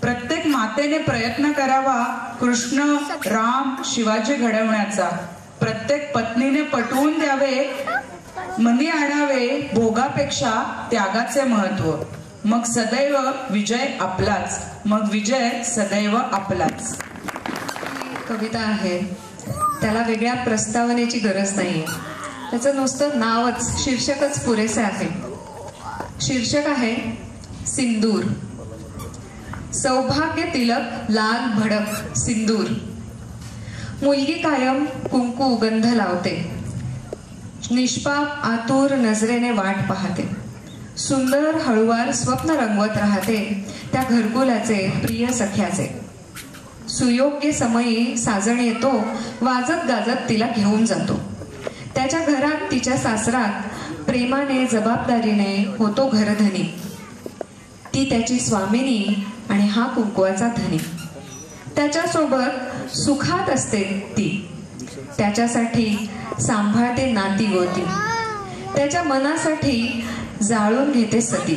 प्रत्येक मातेने प्रयत्न करावा कृष्ण, राम, शिवाजी घडवण्याचा. प्रत्येक पत्नीने पटवून द्यावे, मनी आणावे भोगापेक्षा त्यागाचे महत्व. मग सदैव विजय आपलाच, मग विजय सदैव आपलाच. कविता आहे, त्याला वेगळ्या प्रस्तावनेची गरज नाहीये. त्याचं नुसतं नावच, शीर्षकच पुरेसे आहे. शीर्षक आहे सिंदूर. सौभाग्य तिलक लाल भडक सिंदूर. मुलगी कायम कुंकू गंध लावते, निष्पाप आतुर नजरेने वाट पाहते. सुंदर हळुवार स्वप्न रंगवत राहते त्या घरकुलाचे प्रिय सख्याचे. सुयोग्य समयी साजण येतो, वाजत गाजत तिला घेऊन जातो. त्याच्या घरात तिच्या सासरात प्रेमाने जबाबदारीने होतो घरधनी. ती त्याची स्वामिनी आणि हा कुंकवाचा धनी. त्याच्यासोबत सुखात असते ती, त्याच्यासाठी सांभाळते नाती गोती. त्याच्या मनासाठी जाळून घेते सती.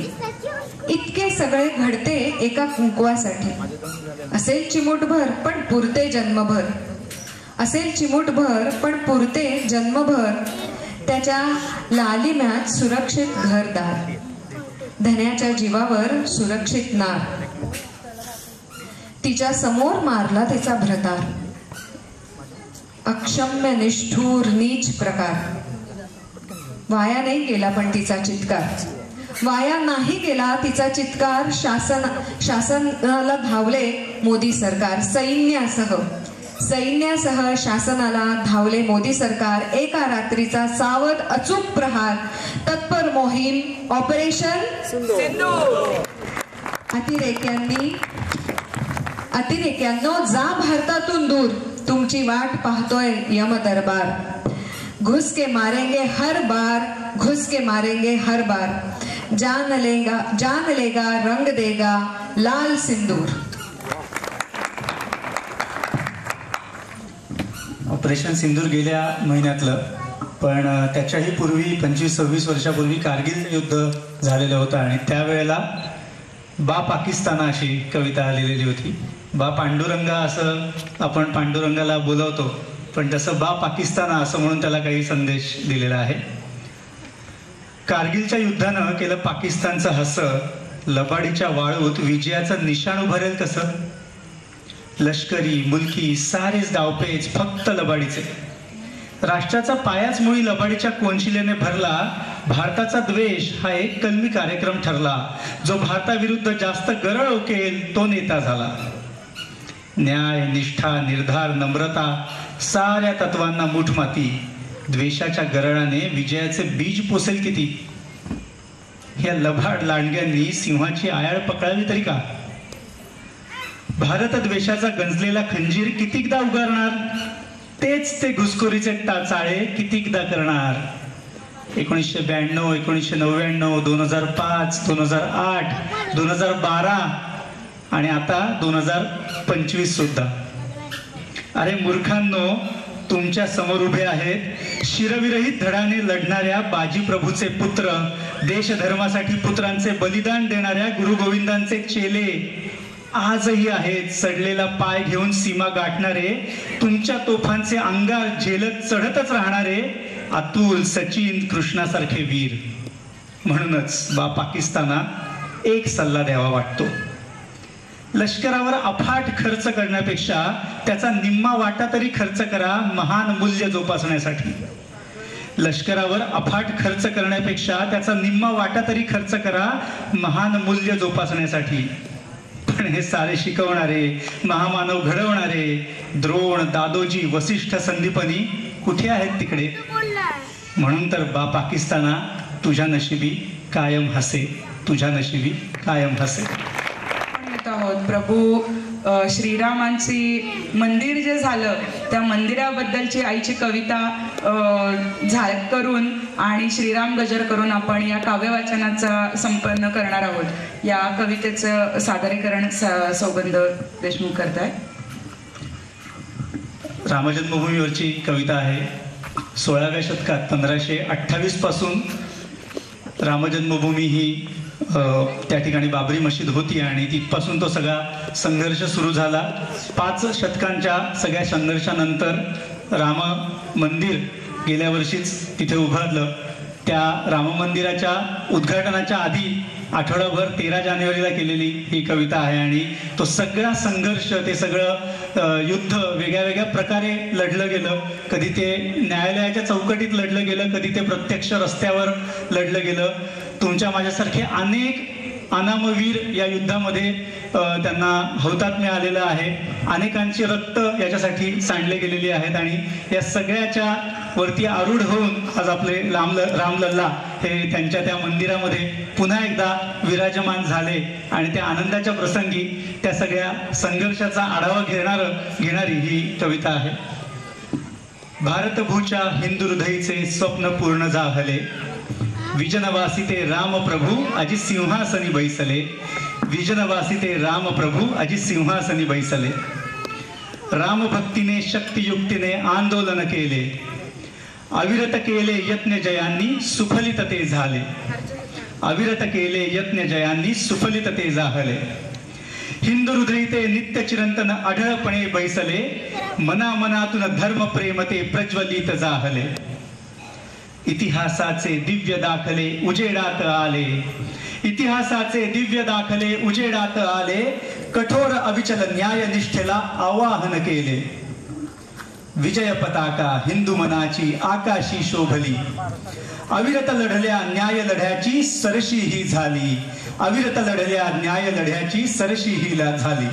इतके सगळे घडते एका कुंकवासाठी. असेल चिमूटभर पण पुरते जन्मभर. असेल चिमूटभर पण पुरते जन्मभर. त्याच्या लालिम्यात सुरक्षित घरदार, धन्याच्या जीवावर सुरक्षित नार. तिच्या समोर मारला तिचा भ्रतार. अक्षम्य निष्ठूर नीच प्रकार. वाया नाही गेला पण तिचा चित्कार. वाया नाही गेला तिचा चित्कार. शासनाला धावले मोदी सरकार. सैन्यासह शासनाला धावले मोदी सरकार. एका रात्रीचा सावध अचूक प्रहार. तत्पर मोहीम ऑपरेशन सिंदूर. अतिरेक्यांनो जा भारतातून दूर. तुमची वाट पाहतोय यम दरबार. घुस के मारेंगे हर बार, घुस के मारेंगे हर बार. जान लेगा रंग देगा लाल सिंदूर. ऑपरेशन सिंदूर गेल्या महिन्यातलं, पण त्याच्याही पूर्वी 25-26 वर्षापूर्वी कारगिल युद्ध झालेलं होतं आणि त्यावेळेला बा पाकिस्ताना अशी कविता लिहिलेली होती. बा पांडुरंगा असं आपण पांडुरंगाला बोलवतो, पण तसं बा पाकिस्ताना असं म्हणून त्याला काही संदेश दिलेला आहे. कारगिलच्या युद्धानं केलं पाकिस्तानचं हसं. लबाडीच्या वाळूत विजयाचं निशाण उभारेल कसं? लष्करी मुलकी सारेच डावपेच फक्त लबाडीचे. राष्ट्राचा पायाच मुळी लबाडीच्या कोनशिलेने भरला. भारताचा द्वेष हा एक कलमी कार्यक्रम ठरला. जो भारताविरुद्ध जास्त गरळ ओकेल तो नेता झाला. न्याय, निष्ठा, निर्धार, नम्रता साऱ्या तत्वांना मूठमाती. द्वेषाच्या गरळाने विजयाचे बीज पोसेल किती? या लबाड लांडग्यांनी सिंहाची आयाळ पकडावी तरी का? भारत द्वेषाचा गंजलेला खंजीर कितीकदा उगारणार? तेच ते घुसखोरीचे चाळे कितीकदा करणार? 1992, 1999, 2005, 2008, 2012 आणि आता 2025 सुद्धा. अरे मूर्खांनो, तुमच्या समोर उभे आहेत शिरविरहित धडाने लढणाऱ्या बाजी प्रभूचे पुत्र. देशधर्मासाठी पुत्रांचे बलिदान देणाऱ्या गुरु गोविंदांचे चेले आजही आहेत. सडलेला पाय घेऊन सीमा गाठणारे, तुमच्या तोफांचे अंगार झेलत चढतच राहणारे अतुल, सचिन, कृष्णासारखे वीर. म्हणूनच बा पाकिस्ताना एक सल्ला द्यावा वाटतो. लष्करावर अफाट खर्च करण्यापेक्षा त्याचा निम्मा वाटा तरी खर्च करा महान मूल्य जोपासण्यासाठी. लष्करावर अफाट खर्च करण्यापेक्षा त्याचा निम्मा वाटा तरी खर्च करा महान मूल्य जोपासण्यासाठी. पण हे सारे शिकवणारे, महामानव घडवणारे द्रोण, दादोजी, वसिष्ठ, संदीपनी कुठे आहेत तिकडे? म्हणून तर बा पाकिस्ताना तुझ्या नशिबी कायम हसे, तुझ्या नशिबी कायम हसे. आहोत प्रभू श्रीरामांची मंदिर जे झालं त्या मंदिराबद्दलची आईची कविता करून आणि श्रीराम गजर करून आपण या काव्यवाचनाचा संपन्न करणार आहोत. या कवितेचं सादरीकरण सौगंध देशमुख करताय. रामजन्मभूमीवरची कविता आहे. 16व्या शतकात 1528 पासून रामजन्मभूमी ही त्या ठिकाणी बाबरी मशीद होती आणि तिथपासून तो सगळा संघर्ष सुरू झाला. 5 शतकांच्या सगळ्या संघर्षानंतर राम मंदिर गेल्या वर्षीच तिथे उभारलं. त्या राम मंदिराच्या उद्घाटनाच्या आधी आठवडाभर 13 जानेवारीला केलेली ही कविता आहे आणि तो सगळा संघर्ष, ते सगळं युद्ध वेगळ्या वेगळ्या प्रकारे लढलं गेलं. कधी ते न्यायालयाच्या चौकटीत लढलं गेलं, कधी ते प्रत्यक्ष रस्त्यावर लढलं गेलं. तुमच्या माझ्यासारखे अनेक अनामवीर या युद्धामध्ये त्यांना हौतात्म्य आलेलं आहे. अनेकांची रक्त याच्यासाठी सांडले गेलेली आहेत आणि या सगळ्याच्या वरती आरूढ होऊन आज आपले रामलल्ला हे त्यांच्या त्या मंदिरामध्ये पुन्हा एकदा विराजमान झाले आणि त्या आनंदाच्या प्रसंगी त्या सगळ्या संघर्षाचा आढावा घेणारी ही कविता आहे. भारतभूच्या हिंदू हृदयचे स्वप्न पूर्ण झाले, विजनवासी ते राम प्रभू अजी सिंहासनी बैसले, विजनवासी ते राम प्रभू अजी सिंहासनी बैसले. रामभक्तीने शक्तियुक्तीने आंदोलन केले, अविरत केले यज्ञ जयांनी सुफलित ते झाले, अविरत केले यज्ञ जयांनी सुफलित ते झाले. हिंदू हृदय ते नित्य चिरंतन अढळपणे बैसले, मनामनातून धर्म प्रेम ते प्रज्वलित जाहले. इतिहासाचे दिव्य दाखले उजेडात आले, इतिहासाचे दिव्य दाखले उजेडात आले, कठोर अविचल न्यायनिष्ठेला आवाहन केले. विजय पताका हिंदू मनाची आकाशी शोभली, अविरत लढल्या न्याय लढ्याची सरशी ही झाली, अविरत लढल्या न्याय लढ्याची सरशी ही झाली.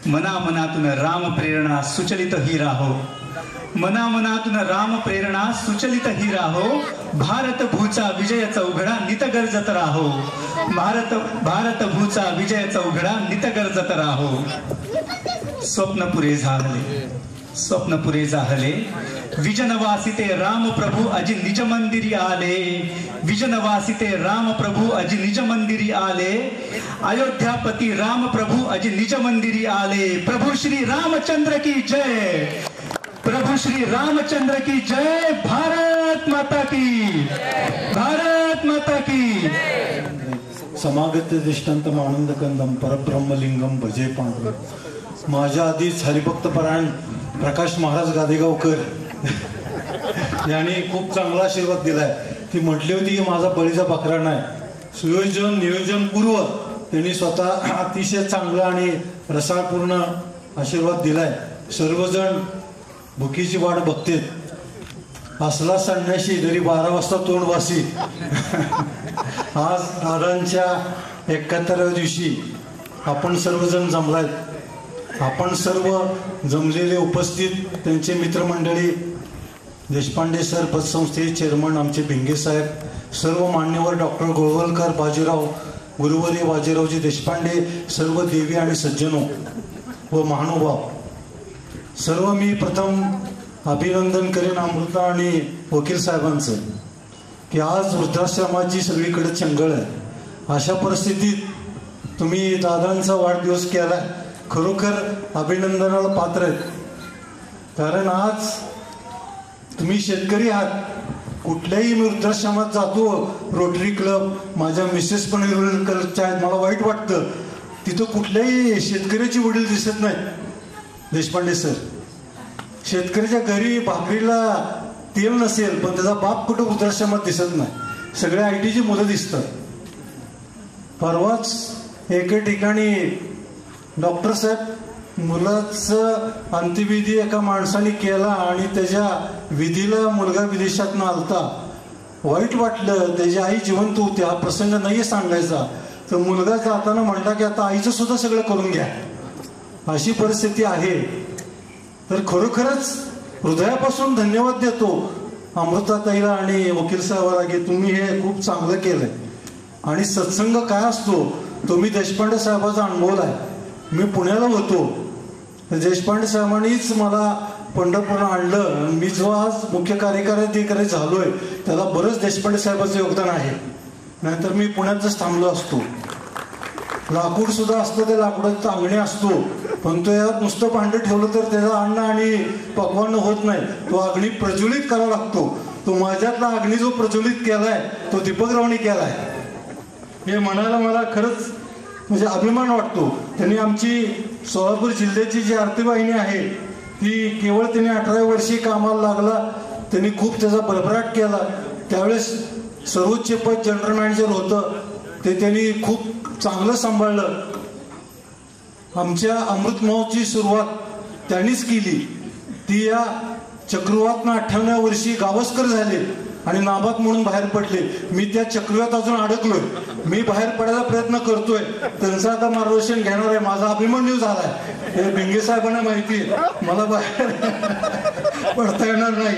मनामनातून राम प्रेरणा सुचलित ही राहो, मनामनातून राम प्रेरणा सुचलित ही राहो, भारत भूचा विजय चौघडा नित गरजत राहो, भारत भूचा विजय चौघडा नित गरजत राहो. स्वप्न पुरे झाले, स्वप्न पुरे झाले, विजनवासी ते राम प्रभू अजी निज मंदिरी आले, विजनवासी ते राम प्रभू अजी निज मंदिरी आले, अयोध्यापती राम प्रभू अजी निज मंदिरी आले. प्रभू श्री रामचंद्र की जय, प्रभू श्री रामचंद्र की जय. भारत माता की, भारत माता की. समागत दृष्टांतम आनंदकंदम परब्रह्मलिंगम भजे पांडुरंग. माझ्या आधीच हरिभक्त परायण प्रकाश महाराज गादेगावकर यांनी खूप चांगला आशीर्वाद दिलाय. ती म्हटली होती की माझा बळीचा बकरा नाही, सुयोजन नियोजन पूर्व त्यांनी स्वतः अतिशय चांगला आणि रसाळपूर्ण आशीर्वाद दिलाय. सर्वजण भुकीची वाट बघतेत, असला संन्याशी जरी 12 वाजता तोंडवासी. आज दादांच्या 71व्या दिवशी आपण सर्वजण जमलायत. आपण सर्व जमलेले उपस्थित, त्यांचे मित्रमंडळी, देशपांडे सर पतसंस्थेचे चेअरमन आमचे भिंगे साहेब, सर्व मान्यवर डॉक्टर गोळवलकर, बाजीराव गुरुवर्य बाजीरावजी देशपांडे, सर्व देवी आणि सज्जनो व महानुभाव, सर्व मी प्रथम अभिनंदन करेन अमृता आणि वकील साहेबांचं की आज वृद्धाश्रमाची सगळीकडे चंगळ आहे. अशा परिस्थितीत तुम्ही दादांचा वाढदिवस केला, खरोखर अभिनंदनाला पात्र आहेत. कारण आज तुम्ही शेतकरी आहात. कुठल्याही मी वृद्धाश्रमात जातो, रोटरी क्लब, माझ्या मिसेस पण क्लबच्या आहेत, मला वाईट वाटतं तिथं कुठल्याही शेतकऱ्याची वडील दिसत नाहीत. देशपांडे सर, शेतकऱ्याच्या घरी भाकरीला तेल नसेल पण त्याचा बाप कुठं वृद्धाश्रमात दिसत नाही, सगळे IT ची मुलं दिसतात. परवाच एके ठिकाणी डॉक्टर साहेब मुलाचं अंत्यविधी एका माणसाने केला आणि त्याच्या विधीला मुलगा विदेशातनं आलता. वाईट वाटलं, त्याची आई जिवंत होती, हा प्रसंग नाही सांगायचा. तर मुलगा जाताना म्हणला की आता आईचं सुद्धा सगळं करून घ्या, अशी परिस्थिती आहे. तर खरोखरच हृदयापासून धन्यवाद देतो अमृताताईला आणि वकील साहेबाला की तुम्ही हे खूप चांगलं केलंय. आणि सत्संग काय असतो तुम्ही देशपांडे साहेबाचा अनुभव आहे. मी पुण्याला होतो, देशपांडे साहेबांनीच मला पंढरपूरला आणलं. मी जो आज मुख्य कार्यकारी झालोय त्याला बरंच देशपांडे साहेबांचं योगदान आहे, नाहीतर मी पुण्यातच थांबलो असतो. लाकूड सुद्धा असतं, त्या लाकडाचा अंगणे असतो पण तो यात नुसतं भांडं ठेवलं तर त्याचं अन्न आणि पक्वान्न होत नाही. तो अग्नी प्रज्वलित करावा लागतो. तो माझ्यातला अग्नी जो प्रज्वलित केलाय तो दीपकरावनी केलाय हे म्हणायला मला खरंच म्हणजे अभिमान वाटतो. त्यांनी आमची सोलापूर जिल्ह्याची जी आरती वाहिनी आहे ती केवळ त्यांनी 18 वर्षी कामाला लागला. त्यांनी खूप त्याचा भरभराट केला. त्यावेळेस सर्वोच्च पद जनरल मॅनेजर होतं ते त्यांनी खूप चांगलं सांभाळलं. आमच्या अमृत महोत्सवाची सुरुवात त्यांनीच केली. ती या चक्रवातनं 58व्या वर्षी गावस्कर झाले आणि नाबाद म्हणून बाहेर पडले. मी त्या चक्रव्यात अजून अडकलोय. मी बाहेर पडायला प्रयत्न करतोय. त्यांचं आता मार्गदर्शन घेणार आहे. माझा अभिमन्यू झालाय हे भिंगे साहेबांना माहिती आहे. मला बाहेर पडता येणार नाही.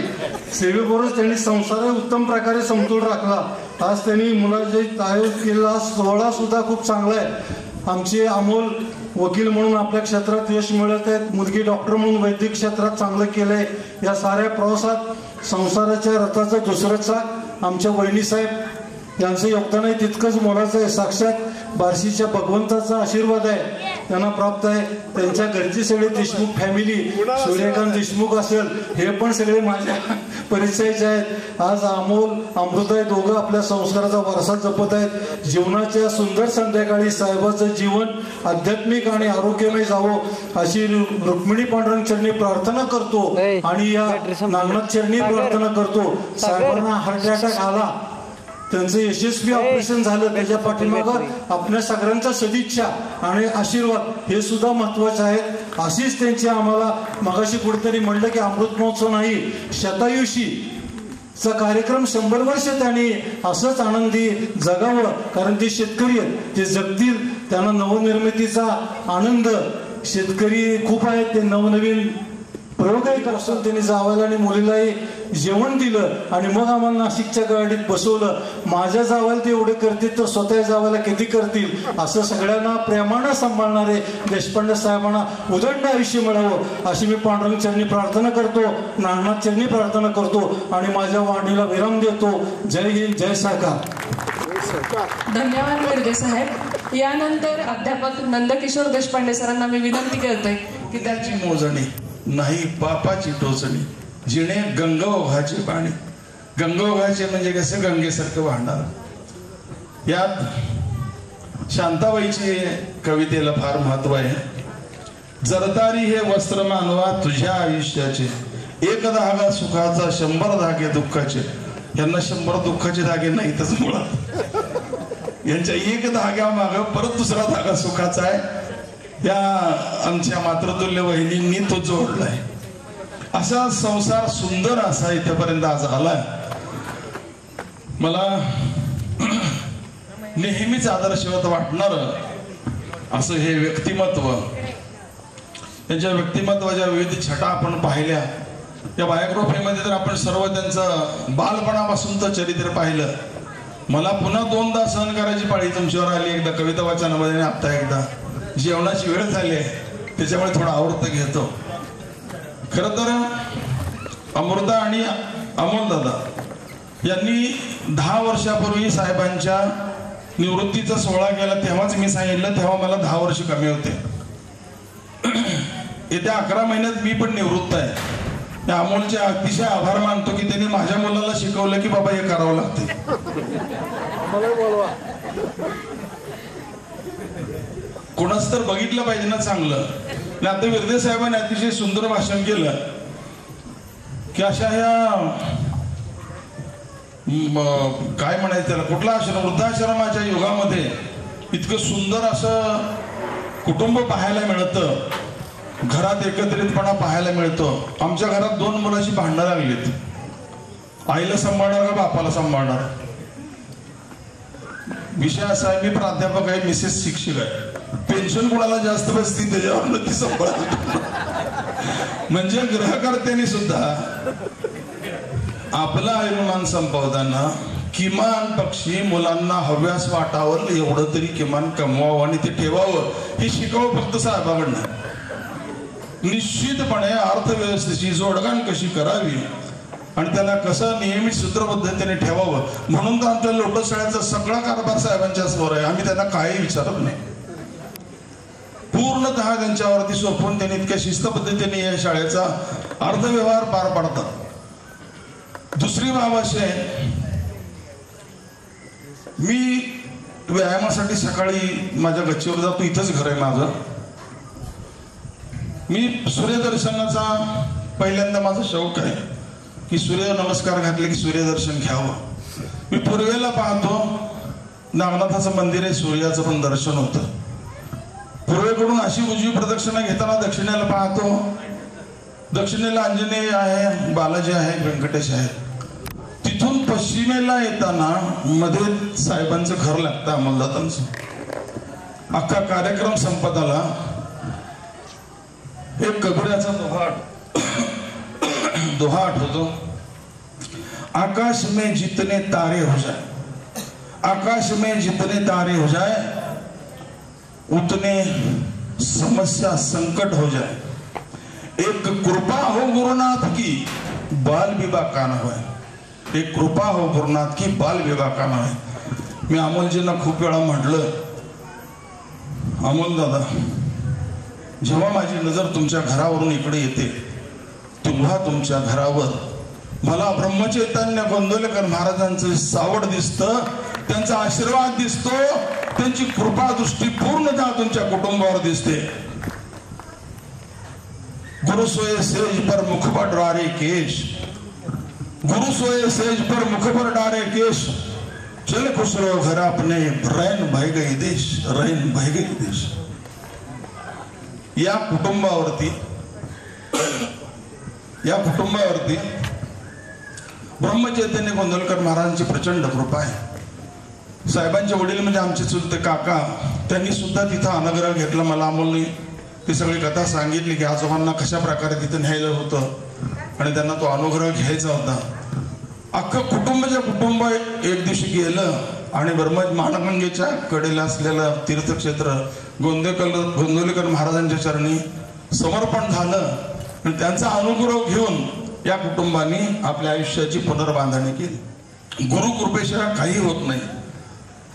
सेवेबरोबर त्यांनी संसार उत्तम प्रकारे समतोल राखला. आज त्यांनी मुलाचे आयोजन केलेला सोहळा सुद्धा खूप चांगला आहे. आमचे अमोल वकील म्हणून आपल्या क्षेत्रात यश मिळत आहेत. मुलगी डॉक्टर म्हणून वैद्यकीय क्षेत्रात चांगलं केलंय. या साऱ्या प्रवासात संसाराच्या रथाचा दुसरा चाक आमच्या वहिनी साहेब यांचं योगदानही तितकंच मोलाचं आहे. साक्षात बार्शीच्या भगवंताचा आशीर्वाद आहे त्यांना प्राप्त आहे. त्यांच्या घरची सगळे देशमुख फॅमिली सूर्यकांत देशमुख असेल हे पण सगळे माझ्या परिचयाचे आहेत. आज अमोल अमृताई दोघं आपल्या संस्काराचा वारसा जपत आहेत. जीवनाच्या सुंदर संध्याकाळी साहेबाचं जीवन आध्यात्मिक आणि आरोग्यमय जावं अशी रुक्मिणी पांडुरंग चरणी प्रार्थना करतो आणि या नागनाथ चरणी प्रार्थना करतो. साहेबांना हार्ट अटॅक आला. त्यांचं यशस्वी ऑपरेशन झालं. त्याच्या पाठीमागं आपल्या सगळ्यांच्या सदिच्छा आणि आशीर्वाद हे सुद्धा महत्वाचे आहेत. अशीच त्यांची आम्हाला मगाशी कुठेतरी म्हणलं की अमृत महोत्सव नाही शतायुषी चा कार्यक्रम 100 वर्ष त्यांनी असंच आनंदी जगावं. कारण ते शेतकरी आहेत. ते जगतील. त्यांना नवनिर्मितीचा आनंद शेतकरी खूप आहेत. ते नवनवीन प्रयोगही करतात. त्यांनी जावायला आणि मुलीलाही जेवण दिलं आणि मग आम्हाला नाशिकच्या गाडीत बसवलं. माझ्या जावायला ते एवढे करतील तर स्वतः जावायला किती करतील. असं सगळ्यांना प्रेमानं सांभाळणारे देशपांडे साहेबांना उदंड आयुष्य मिळावं अशी मी पांडुरंग चरणी प्रार्थना करतो. नागनाथ चरणी प्रार्थना करतो आणि माझ्या वाणीला विराम देतो. जय हिंद जय सरकार. धन्यवाद मिर्जे साहेब. यानंतर अध्यापक नंदकिशोर देशपांडे सरांना मी विनंती करते की त्याची मोजणी नाही पापाची टोचणी जिने गंगोघाची पाणी. गंगोघाचे म्हणजे कसं गंगेसारखं वाहणार. यात शांताबाईची कवितेला फार महत्व आहे. जरदारी हे वस्त्र मानवा तुझ्या आयुष्याचे, एक धागा सुखाचा 100 धागे दुःखाचे. यांना 100 दुःखाचे धागे नाहीतच मुळात. यांच्या एक धाग्या माग परत दुसरा धागा सुखाचा आहे. या आमच्या मातृतुल्य वहिनींनी तो जोडलाय. असा संसार सुंदर असा इथेपर्यंत आज आलाय. मला नेहमीच आदर्शवत वाटणार असं हे व्यक्तिमत्व. त्यांच्या व्यक्तिमत्वाच्या विविध छटा आपण पाहिल्या. या बायोग्राफीमध्ये तर आपण सर्व त्यांचं बालपणापासूनचं चरित्र पाहिलं. मला पुन्हा 2दा सहन करायची पाळी तुमच्यावर आली. एकदा कविता वाचनामध्ये आता एकदा जेवणाची वेळ झाली आहे त्याच्यामुळे थोडा आवृत्त घेतो. खर तर अमृता आणि अमोल दादा यांनी 10 वर्षापूर्वी साहेबांच्या निवृत्तीचा सोहळा केला. तेव्हाच मी सांगितलं तेव्हा मला 10 वर्ष कमी होते. येत्या 11 महिन्यात मी पण निवृत्त आहे. त्या अमोलचे अतिशय आभार मानतो की त्यांनी माझ्या मुलाला शिकवलं की बाबा हे करावं लागते. कोणाच तर बघितलं पाहिजे ना चांगलं. आता विर्दे साहेबांनी अतिशय सुंदर भाषण केलं की अशा ह्या काय म्हणायचं त्याला कुठला आश्रम वृद्धाश्रमाच्या युगामध्ये इतकं सुंदर असं कुटुंब पाहायला मिळतं. घरात एकत्रितपणा पाहायला मिळतो. आमच्या घरात 2 मुलाची भांडणं लागलीत. आईला सांभाळणार का बापाला सांभाळणार. विषय असा आहे मी प्राध्यापक आहे मिसेस शिक्षक आहे. पेन्शन कुणाला जास्त बसतील त्याच्यावर ती सांभाळत. म्हणजे गृहकर्त्यांनी सुद्धा आपलं आयुर्मान संपवताना किमान पक्षी मुलांना हव्यास वाटावं एवढं तरी किमान कमवावं आणि ते ठेवावं हे शिकावं फक्त साहेबाकडनं. निश्चितपणे अर्थव्यवस्थेची जोडगाण कशी करावी आणि त्याला कसं नियमित सूत्रबद्धतेने ठेवावं म्हणून तर आमच्या लोटस शाळेचा सगळा कारभार साहेबांच्या समोर आहे. आम्ही त्यांना काही विचारत नाही. पूर्णतः त्यांच्यावरती सोपवून त्यांनी इतक्या शिस्त पद्धतीने या शाळेचा अर्धव्यवहार पार पाडतात। दुसरी बाब अशी आहे, मी व्यायामासाठी सकाळी माझ्या गच्चीवर जातो, इथंच घर आहे माझं। मी सूर्यदर्शनाचा पहिल्यांदा माझा शौक आहे की सूर्य नमस्कार घातले की सूर्यदर्शन घ्यावं। मी पूर्वेला पाहतो, नागनाथाचं मंदिर आहे, सूर्याचं पण दर्शन होतं। पूर्वेकडून अशी उजवी प्रदक्षिणा घेताना दक्षिणेला पाहतो, दक्षिणेला आंजनेय आहे, बालाजी आहे, व्यंकटेश आहे। तिथून पश्चिमेला येताना मध्ये साहेबांचं घर लागतं, अंमलदातांचं। अख्खा कार्यक्रम संपत आला, एक कबीराचा दोहा आठवतो, आकाश में जितने तारे हो जाए, आकाश में जितने तारे हो जाए उतने समस्या संकट हो जाए, एक कृपा हो गुरुनाथ की बाल विवाह का न होए, एक कृपा हो गुरुनाथ की बाल विवाह का न होए। मी अमोलजींना खूप वेळा म्हटलं, अमोल दादा, जेव्हा माझी नजर तुमच्या घरावरून इकडे येते तेव्हा तुमच्या घरावर मला ब्रह्मचैतन्य गोंदवलेकर महाराजांचं सावड दिसतं, त्यांचा आशीर्वाद दिसतो, त्यांची कृपा दृष्टी पूर्णतः तुमच्या कुटुंबावर दिसते। गुरु सोए सेज पर मुख पर डारे केश, गुरु सोए सेज पर मुख पर डारे केश, चल खुश रहो घर अपने, रैन बह गई देश, रैन बह गई देश। या कुटुंबावरती ब्रह्मचैतन्य गोंदवलेकर महाराजांची प्रचंड कृपा आहे। साहेबांचे वडील म्हणजे आमचे चुलते काका, त्यांनी सुद्धा तिथं अनुग्रह घेतला। मला अमोलने ती सगळी कथा सांगितली की आजोबांना कशा प्रकारे तिथं न्यायला होतं आणि त्यांना तो अनुग्रह घ्यायचा होता। अख्खं कुटुंब एक दिवशी गेलं आणि मानगंगेच्या कडेला असलेलं तीर्थक्षेत्र गोंदवलेकर महाराजांच्या चरणी समर्पण झालं आणि त्यांचा अनुग्रह घेऊन या कुटुंबाने आपल्या आयुष्याची पुनर्बांधणी केली। गुरुकृपेशिवाय काही होत नाही।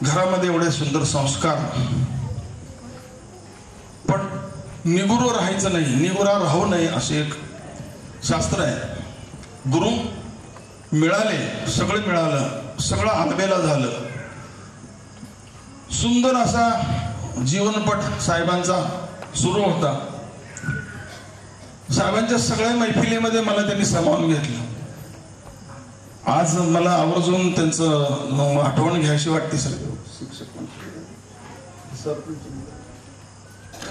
घरामध्ये एवढे सुंदर संस्कार, पण निगुरू राहायचं नाही, निगुरा राहू नये असे एक शास्त्र आहे। गुरु मिळाले, सगळं मिळालं, सगळं आलबेला झालं। सुंदर असा जीवनपट साहेबांचा सुरू होता। साहेबांच्या सगळ्या मैफिलीमध्ये मला त्यांनी सामावून घेतलं। आज मला आवर्जून त्यांचं आठवण घ्यायची वाटते।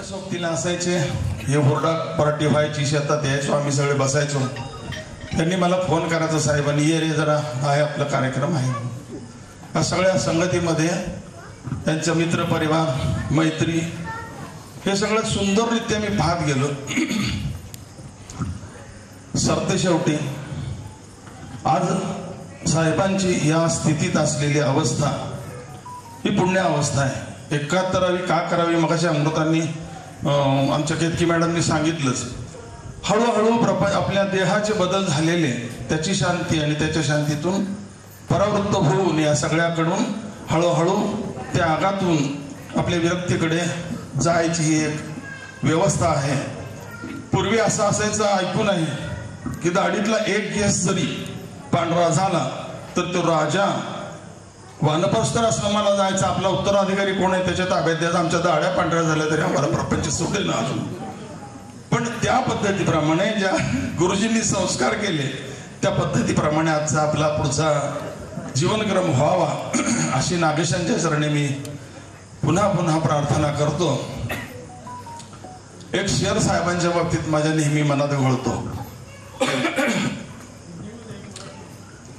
सोबतीला असायचे, हे हुरडा पराठी व्हायची, शेतात यायचो आम्ही सगळे बसायचो। त्यांनी मला फोन करायचा, साहेबांनी ये रे जरा, आहे आपला कार्यक्रम आहे। या सगळ्या संगतीमध्ये त्यांचा मित्र परिवार, मैत्री, हे सगळं सुंदररित्या मी पाहत गेलो। सरते शेवटी आज साहेबांची या स्थितीत असलेली अवस्था ही पुण्य अवस्था आहे। 71वी का करावी, मगाशी अमृतांनी आमच्या केतकी मॅडमनी सांगितलंच। हळूहळू आपल्या देहाचे बदल झालेले, त्याची शांती आणि त्याच्या शांतीतून परावृत्त होऊन या सगळ्याकडून हळूहळू त्या आगातून आपल्या विरक्तीकडे जायची ही एक व्यवस्था आहे। पूर्वी असं असायचं, ऐकू नाही की दाढीतला एक केस जरी पांढरा झाला तर तो राजा वानप्रस्थ आश्रमाला जायचा, आपला उत्तराधिकारी कोण आहे त्याच्या ताब्यात द्यायचा। आमच्या दाढ्या पांढऱ्या झाल्या तरी आम्हाला प्रपंच सुटेल ना अजून। पण त्या पद्धतीप्रमाणे ज्या गुरुजींनी संस्कार केले त्या पद्धतीप्रमाणे आजचा आपला पुढचा जीवनक्रम व्हावा अशी नागेशांच्या चरणी मी पुन्हा पुन्हा प्रार्थना करतो। एक शेर साहेबांच्या बाबतीत माझ्या नेहमी मनात घोळतो।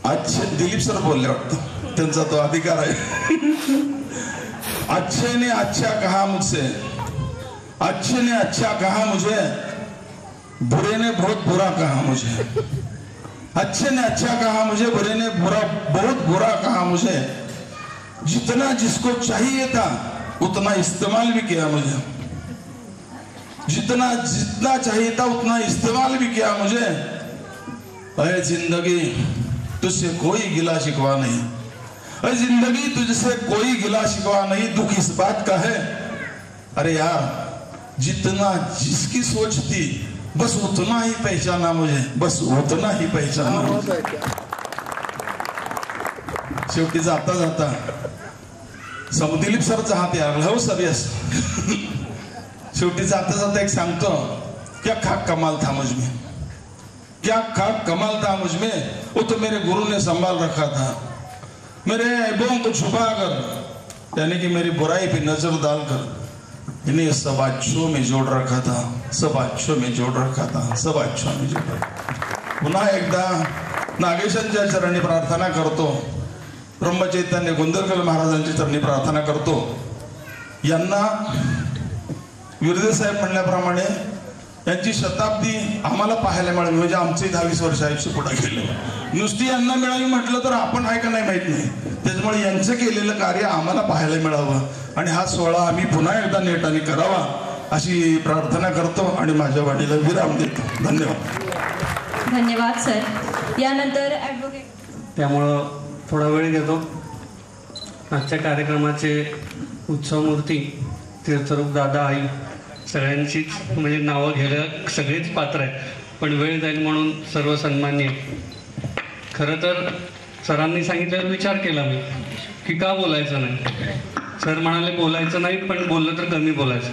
अच्छे दिलीप सर बोलले वाटतं, त्यांचा तो अधिकार आहे। अच्छे ने अच्छा कहा मुझसे, अच्छे ने अच्छा कहा मुझे, बुरे ने बहुत बुरा कहा मुझे। अच्छे ने अच्छा कहा मुझे, बुरे ने बहुत बुरा कहा मुझे। जितना जिसको चाहिए था उतना इस्तेमाल भी किया मुझे, जितना चाहिए था उतना इस्तेमाल भी किया मुझे। अरे जिंदगी तुझसे कोई गिला शिकवा नहीं, अरे जिंदगी तुझसे कोई गिला शिकवा नहीं, दुख इस बात का है, अरे यार जितना जिसकी सोच थी बस उतना ही पहचाना मुझे, बस उतना ही पहचाना. शेवटी जाता जाता दिलीप सरचा हात यार हो सर यस. शेवटी जाता जाता एक सांगतो, क्या खाक कमाल था मुझ में, क्या खाक कमाल था मुझ में, वो तो मेरे गुरु ने संभाल रखा था. मेरे ऐबों को छुपा कर, यानी कि मेरी बुराई पे नजर डालकर इन्हें सब अच्छों में जोड़ रखा था, सब अच्छों में जोड़ रखा था, सब अच्छों में जोड़ रखा. पुन्हा एकदा नागेशांच्या चरणी प्रार्थना करतो, ब्रह्मचैतन्य गोंदरकर महाराजांच्या चरणी प्रार्थना करतो. यांना विरदे साहेब म्हणल्याप्रमाणे यांची शताब्दी आम्हाला पाहायला मिळावी, म्हणजे आमचे 10-20 वर्ष आयुष्य पुढे गेले. नुसती यांना मिळावी म्हटलं तर आपण आहे का नाही माहित नाही. त्याच्यामुळे यांचं केलेलं कार्य आम्हाला पाहायला मिळावं आणि हा सोहळा आम्ही पुन्हा एकदा नेटाने करावा अशी प्रार्थना करतो आणि माझ्या वाणीला विराम देतो. धन्यवाद. धन्यवाद सर. यानंतर ॲडव्होकेट. त्यामुळं थोडा वेळ घेतो. आजच्या कार्यक्रमाचे उत्सवमूर्ती तीर्थरूप दादा आई सगळ्यांचीच म्हणजे नावं घ्यायला सगळेच पात्र आहेत, पण वेळ जाईल म्हणून सर्व सन्मान्य. खरं तर सरांनी सांगितल्यावर विचार केला मी की का बोलायचं नाही. सर म्हणाले बोलायचं नाही, पण बोललं तर कमी बोलायचं.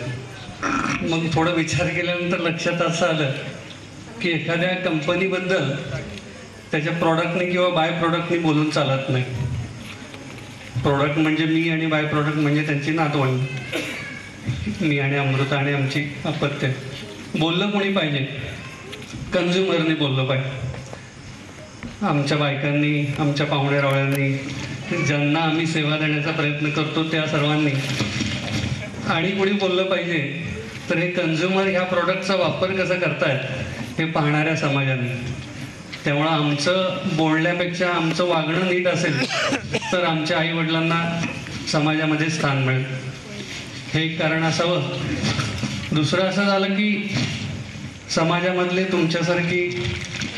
मग थोडं विचार केल्यानंतर लक्षात असं आलं की एखाद्या कंपनीबद्दल त्याच्या प्रॉडक्टने किंवा बाय प्रॉडक्टने बोलून चालत नाही. प्रॉडक्ट म्हणजे मी आणि बाय प्रॉडक्ट म्हणजे त्यांची नातवंड, मी आणि अमृता आणि आमची अपत्य. बोललं कोणी पाहिजे, कन्झ्युमरने बोललं पाहिजे. आमच्या बायकांनी, आमच्या पाहुणे रावळ्यांनी, ज्यांना आम्ही सेवा देण्याचा प्रयत्न करतो त्या सर्वांनी. आणि कोणी बोललं पाहिजे तर हे कन्झ्युमर ह्या प्रॉडक्टचा वापर कसा करतायत हे पाहणाऱ्या समाजाने. त्यामुळं आमचं बोलण्यापेक्षा आमचं वागणं नीट असेल तर आमच्या आईवडिलांना समाजामध्ये स्थान मिळेल, हे एक कारण असावं. दुसरं असं झालं की समाजामधले तुमच्यासारखी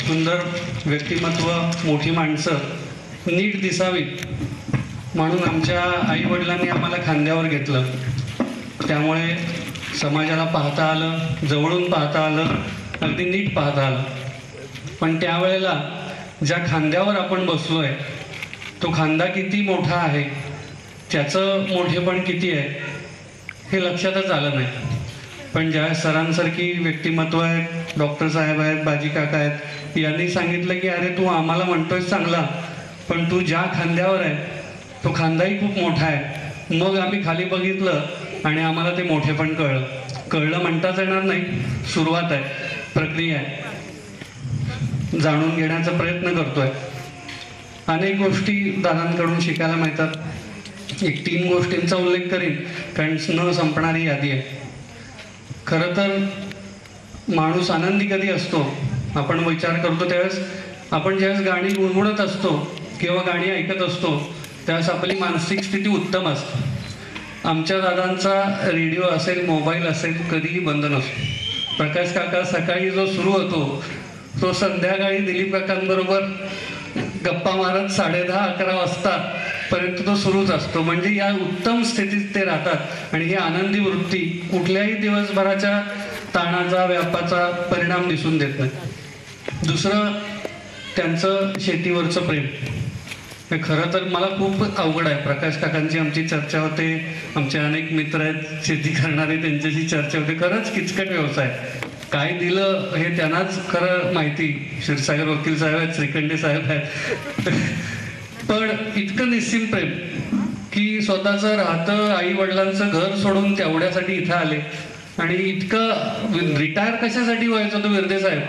सुंदर व्यक्तिमत्व, मोठी माणसं नीट दिसावीत म्हणून आमच्या आईवडिलांनी आम्हाला खांद्यावर घेतलं. त्यामुळे समाजाला पाहता आलं, जवळून पाहता आलं, अगदी नीट पाहता आलं. पण त्यावेळेला ज्या खांद्यावर आपण बसलोय तो खांदा किती मोठा आहे, त्याचं मोठेपण किती आहे हे लक्षातच आलं नाही. पण ज्या सरांसारखी व्यक्तिमत्व आहेत, डॉक्टर साहेब आहेत, बाजी काका आहेत, यांनी सांगितलं की अरे तू आम्हाला म्हणतोय चांगला, पण तू ज्या खांद्यावर आहे तो खांदाही खूप मोठा आहे. मग आम्ही खाली बघितलं आणि आम्हाला ते मोठेपण कळलं म्हणताच येणार नाही, सुरुवात आहे, प्रक्रिया आहे, जाणून घेण्याचा प्रयत्न करतोय. अनेक गोष्टी दादांकडून शिकायला मिळतात. एक 3 गोष्टींचा उल्लेख करीन कारण न संपणारी यादी आहे. खरं तर माणूस आनंदी कधी असतो, आपण विचार करतो त्यावेळेस, आपण ज्यावेळेस गाणी गुणगुणत असतो किंवा गाणी ऐकत असतो त्यावेळेस आपली मानसिक स्थिती उत्तम असते. आमच्या दादांचा रेडिओ असेल, मोबाईल असेल, कधीही बंद नसतो. प्रकाश काका सकाळी जो सुरू होतो तो संध्याकाळी दिलीप काकांबरोबर गप्पा मारत 10:30-11 वाजता पर्यंत तो सुरूच असतो. म्हणजे या उत्तम स्थितीत ते राहतात आणि ही आनंदी वृत्ती कुठल्याही दिवसभराच्या ताणाचा, व्यापाचा परिणाम दिसून देत नाही. दुसरं त्यांचं शेतीवरचं प्रेम. हे खरं तर मला खूप अवघड आहे. प्रकाश काकांची आमची चर्चा होते, आमचे अनेक मित्र आहेत शेती करणारे, त्यांच्याशी चर्चा होते. खरंच किचकट व्यवसाय, काय दिलं हे त्यांनाच खरं माहिती. क्षीरसागर वकील साहेब आहेत, श्रीखंडे साहेब आहेत. पण इतकं निस्सीम प्रेम की स्वतःचं राहतं आई वडिलांचं घर सोडून तेवढ्यासाठी इथं आले. आणि इतकं रिटायर कशासाठी व्हायचं होतं विरदे साहेब,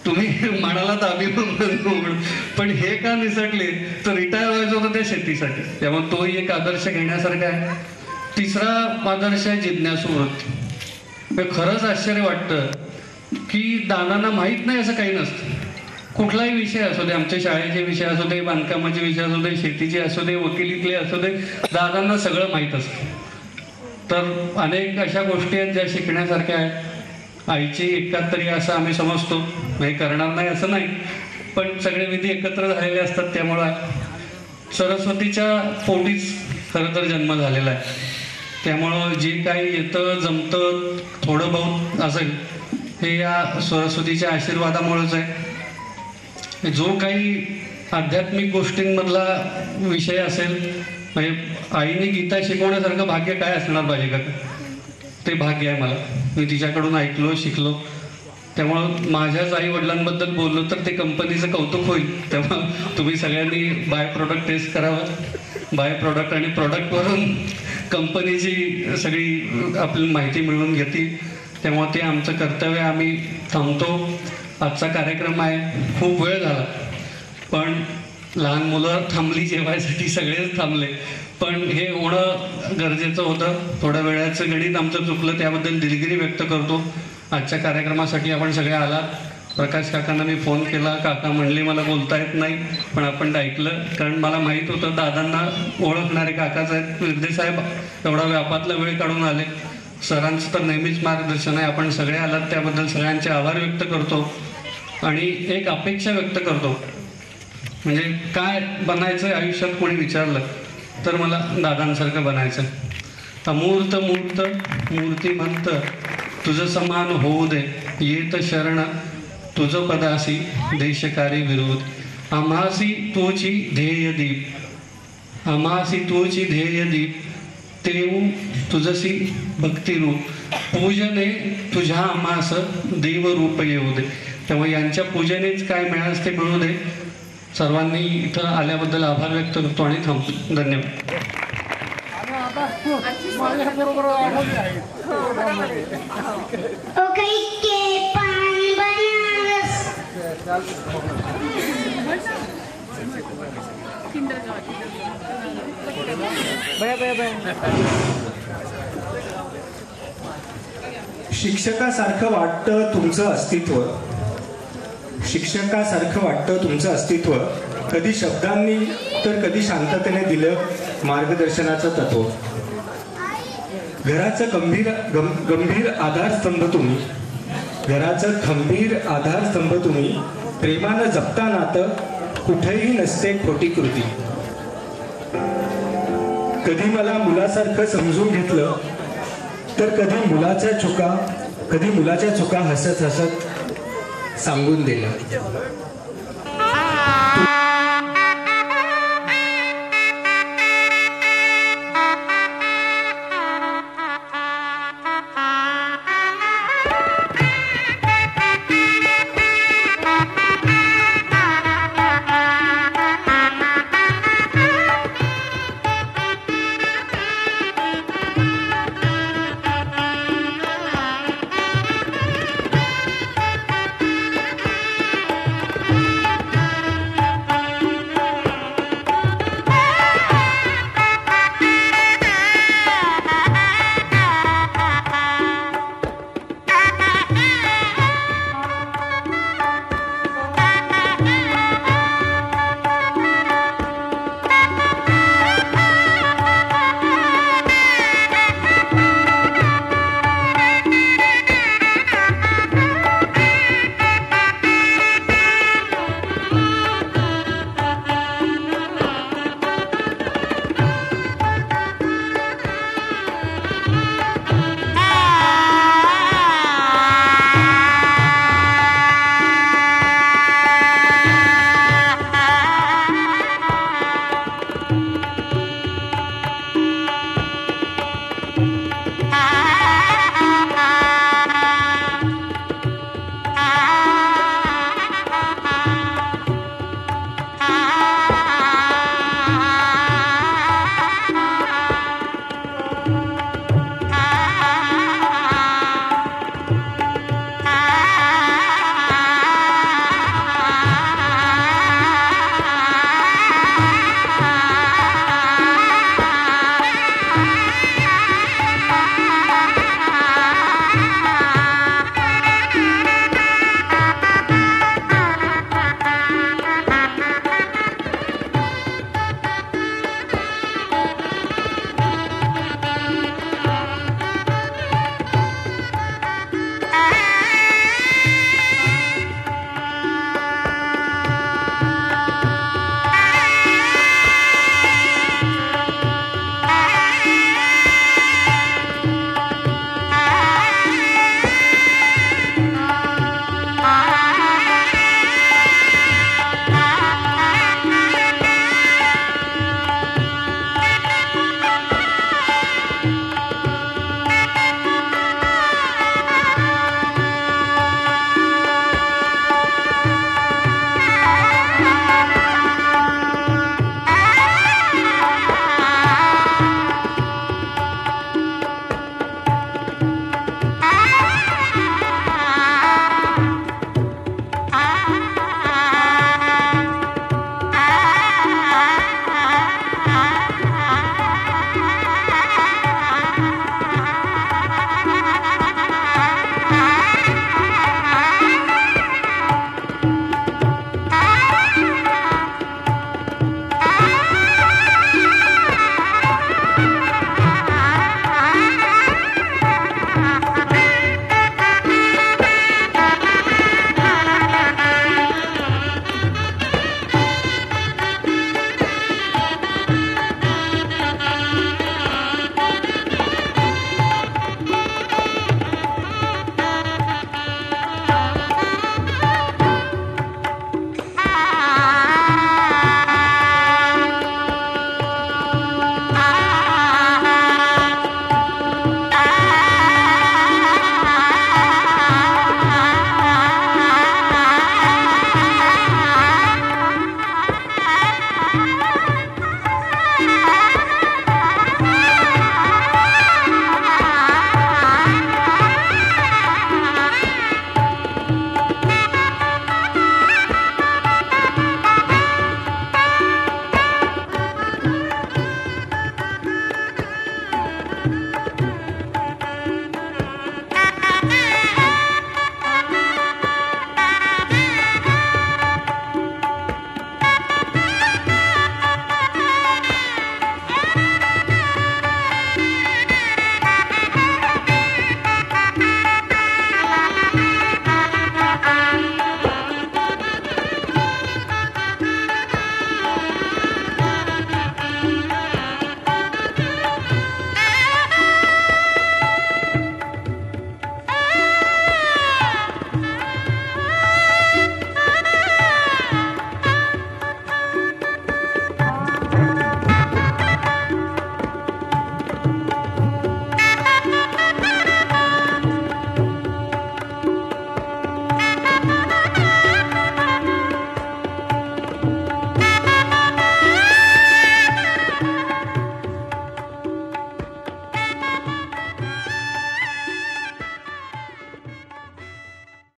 तुम्ही म्हणालात आम्ही पण हे का निसटले तर रिटायर व्हायचं होतं त्या शेतीसाठी. त्यामुळे तोही एक आदर्श घेण्यासारखा आहे. तिसरा आदर्श आहे जिज्ञासू वृत्ती. खरंच आश्चर्य वाटतं की दादांना माहीत नाही असं काही नसतं. कुठलाही विषय असू दे, आमच्या शाळेचे विषय असू दे, बांधकामाचे विषय असू दे, शेतीचे असू दे, वकिलीतले असू दे, दादांना सगळं माहीत असतं. तर अनेक अशा गोष्टी आहेत ज्या शिकण्यासारख्या आहेत. आईची एकाहत्तरी असं आम्ही समजतो, हे करणार नाही असं नाही, पण सगळे विधी एकत्र झालेले असतात. त्यामुळं सरस्वतीच्या पोटीच खरं तर जन्म झालेला आहे. त्यामुळं जे काही येतं जमतं थोडं बहुत असेल हे या सरस्वतीच्या आशीर्वादामुळेच आहे. जो काही आध्यात्मिक गोष्टींमधला विषय असेल, म्हणजे आईने गीता शिकवण्यासारखं भाग्य काय असणार पाहिजे का? ते भाग्य आहे मला. मी तिच्याकडून ऐकलो, शिकलो. त्यामुळं माझ्याच आई वडिलांबद्दल बोललो तर ते कंपनीचं कौतुक होईल. तेव्हा तुम्ही सगळ्यांनी बाय प्रोडक्ट टेस्ट करावं. बाय प्रोडक्ट आणि प्रोडक्टवरून कंपनीची सगळी आपली माहिती मिळवून घेतील. त्यामुळे ते आमचं कर्तव्य. आम्ही थांबतो. आजचा कार्यक्रम आहे, खूप वेळ झाला, पण लहान मुलं थांबली जेवायसाठी, सगळेच थांबले, पण हे होणं गरजेचं होतं. थोड्या वेळाचं गणित आमचं चुकलं, त्याबद्दल दिलगिरी व्यक्त करतो. आजच्या कार्यक्रमासाठी आपण सगळे आलात. प्रकाश काकांना मी फोन केला, काका म्हणले मला बोलता येत नाही, पण आपण ऐकलं, कारण मला माहीत होतं दादांना ओळखणारे काकाच आहेत. विद्यासाहेब एवढा व्यापातला वेळ काढून आले. सरांचं तर नेहमीच मार्गदर्शन आहे. आपण सगळे आलात त्याबद्दल सगळ्यांचे आभार व्यक्त करतो. आणि एक अपेक्षा व्यक्त करतो, म्हणजे काय बनायचं आयुष्यात कोणी विचारलं तर मला दादांसारखं बनायचं. अमूर्त मूर्त मूर्तिमंत तुझं समान होऊ दे, येत शरण तुझं पदासी देशकारी विरोध. आम्हासी तोची ध्येय दीप, आम्हासी तोची ध्येय दीप, तेऊ तुझसी भक्तिरूप, पूजने तुझ्या आम्हास देवरूप येऊ दे. त्यामुळे यांच्या पूजनेच काय मिळालं ते मिळू दे. सर्वांनी इथं आल्याबद्दल आभार व्यक्त करतो आणि थांबतो. धन्यवाद. शिक्षकासारखं वाटतं तुमचं अस्तित्व, शिक्षकासारखं वाटतं तुमचं अस्तित्व. कधी शब्दांनी तर कधी शांततेने दिलं मार्गदर्शनाचं तत्व. घराचं गंभीर आधारस्तंभ तुम्ही, घराचं खंबीर आधारस्तंभ तुम्ही. प्रेमानं जपता नातं, कुठेही नसते खोटी कृती. कधी मला मुलासारखं समजून घेतलं तर कधी मुलाच्या चुका हसत हसत सांगून दिलं.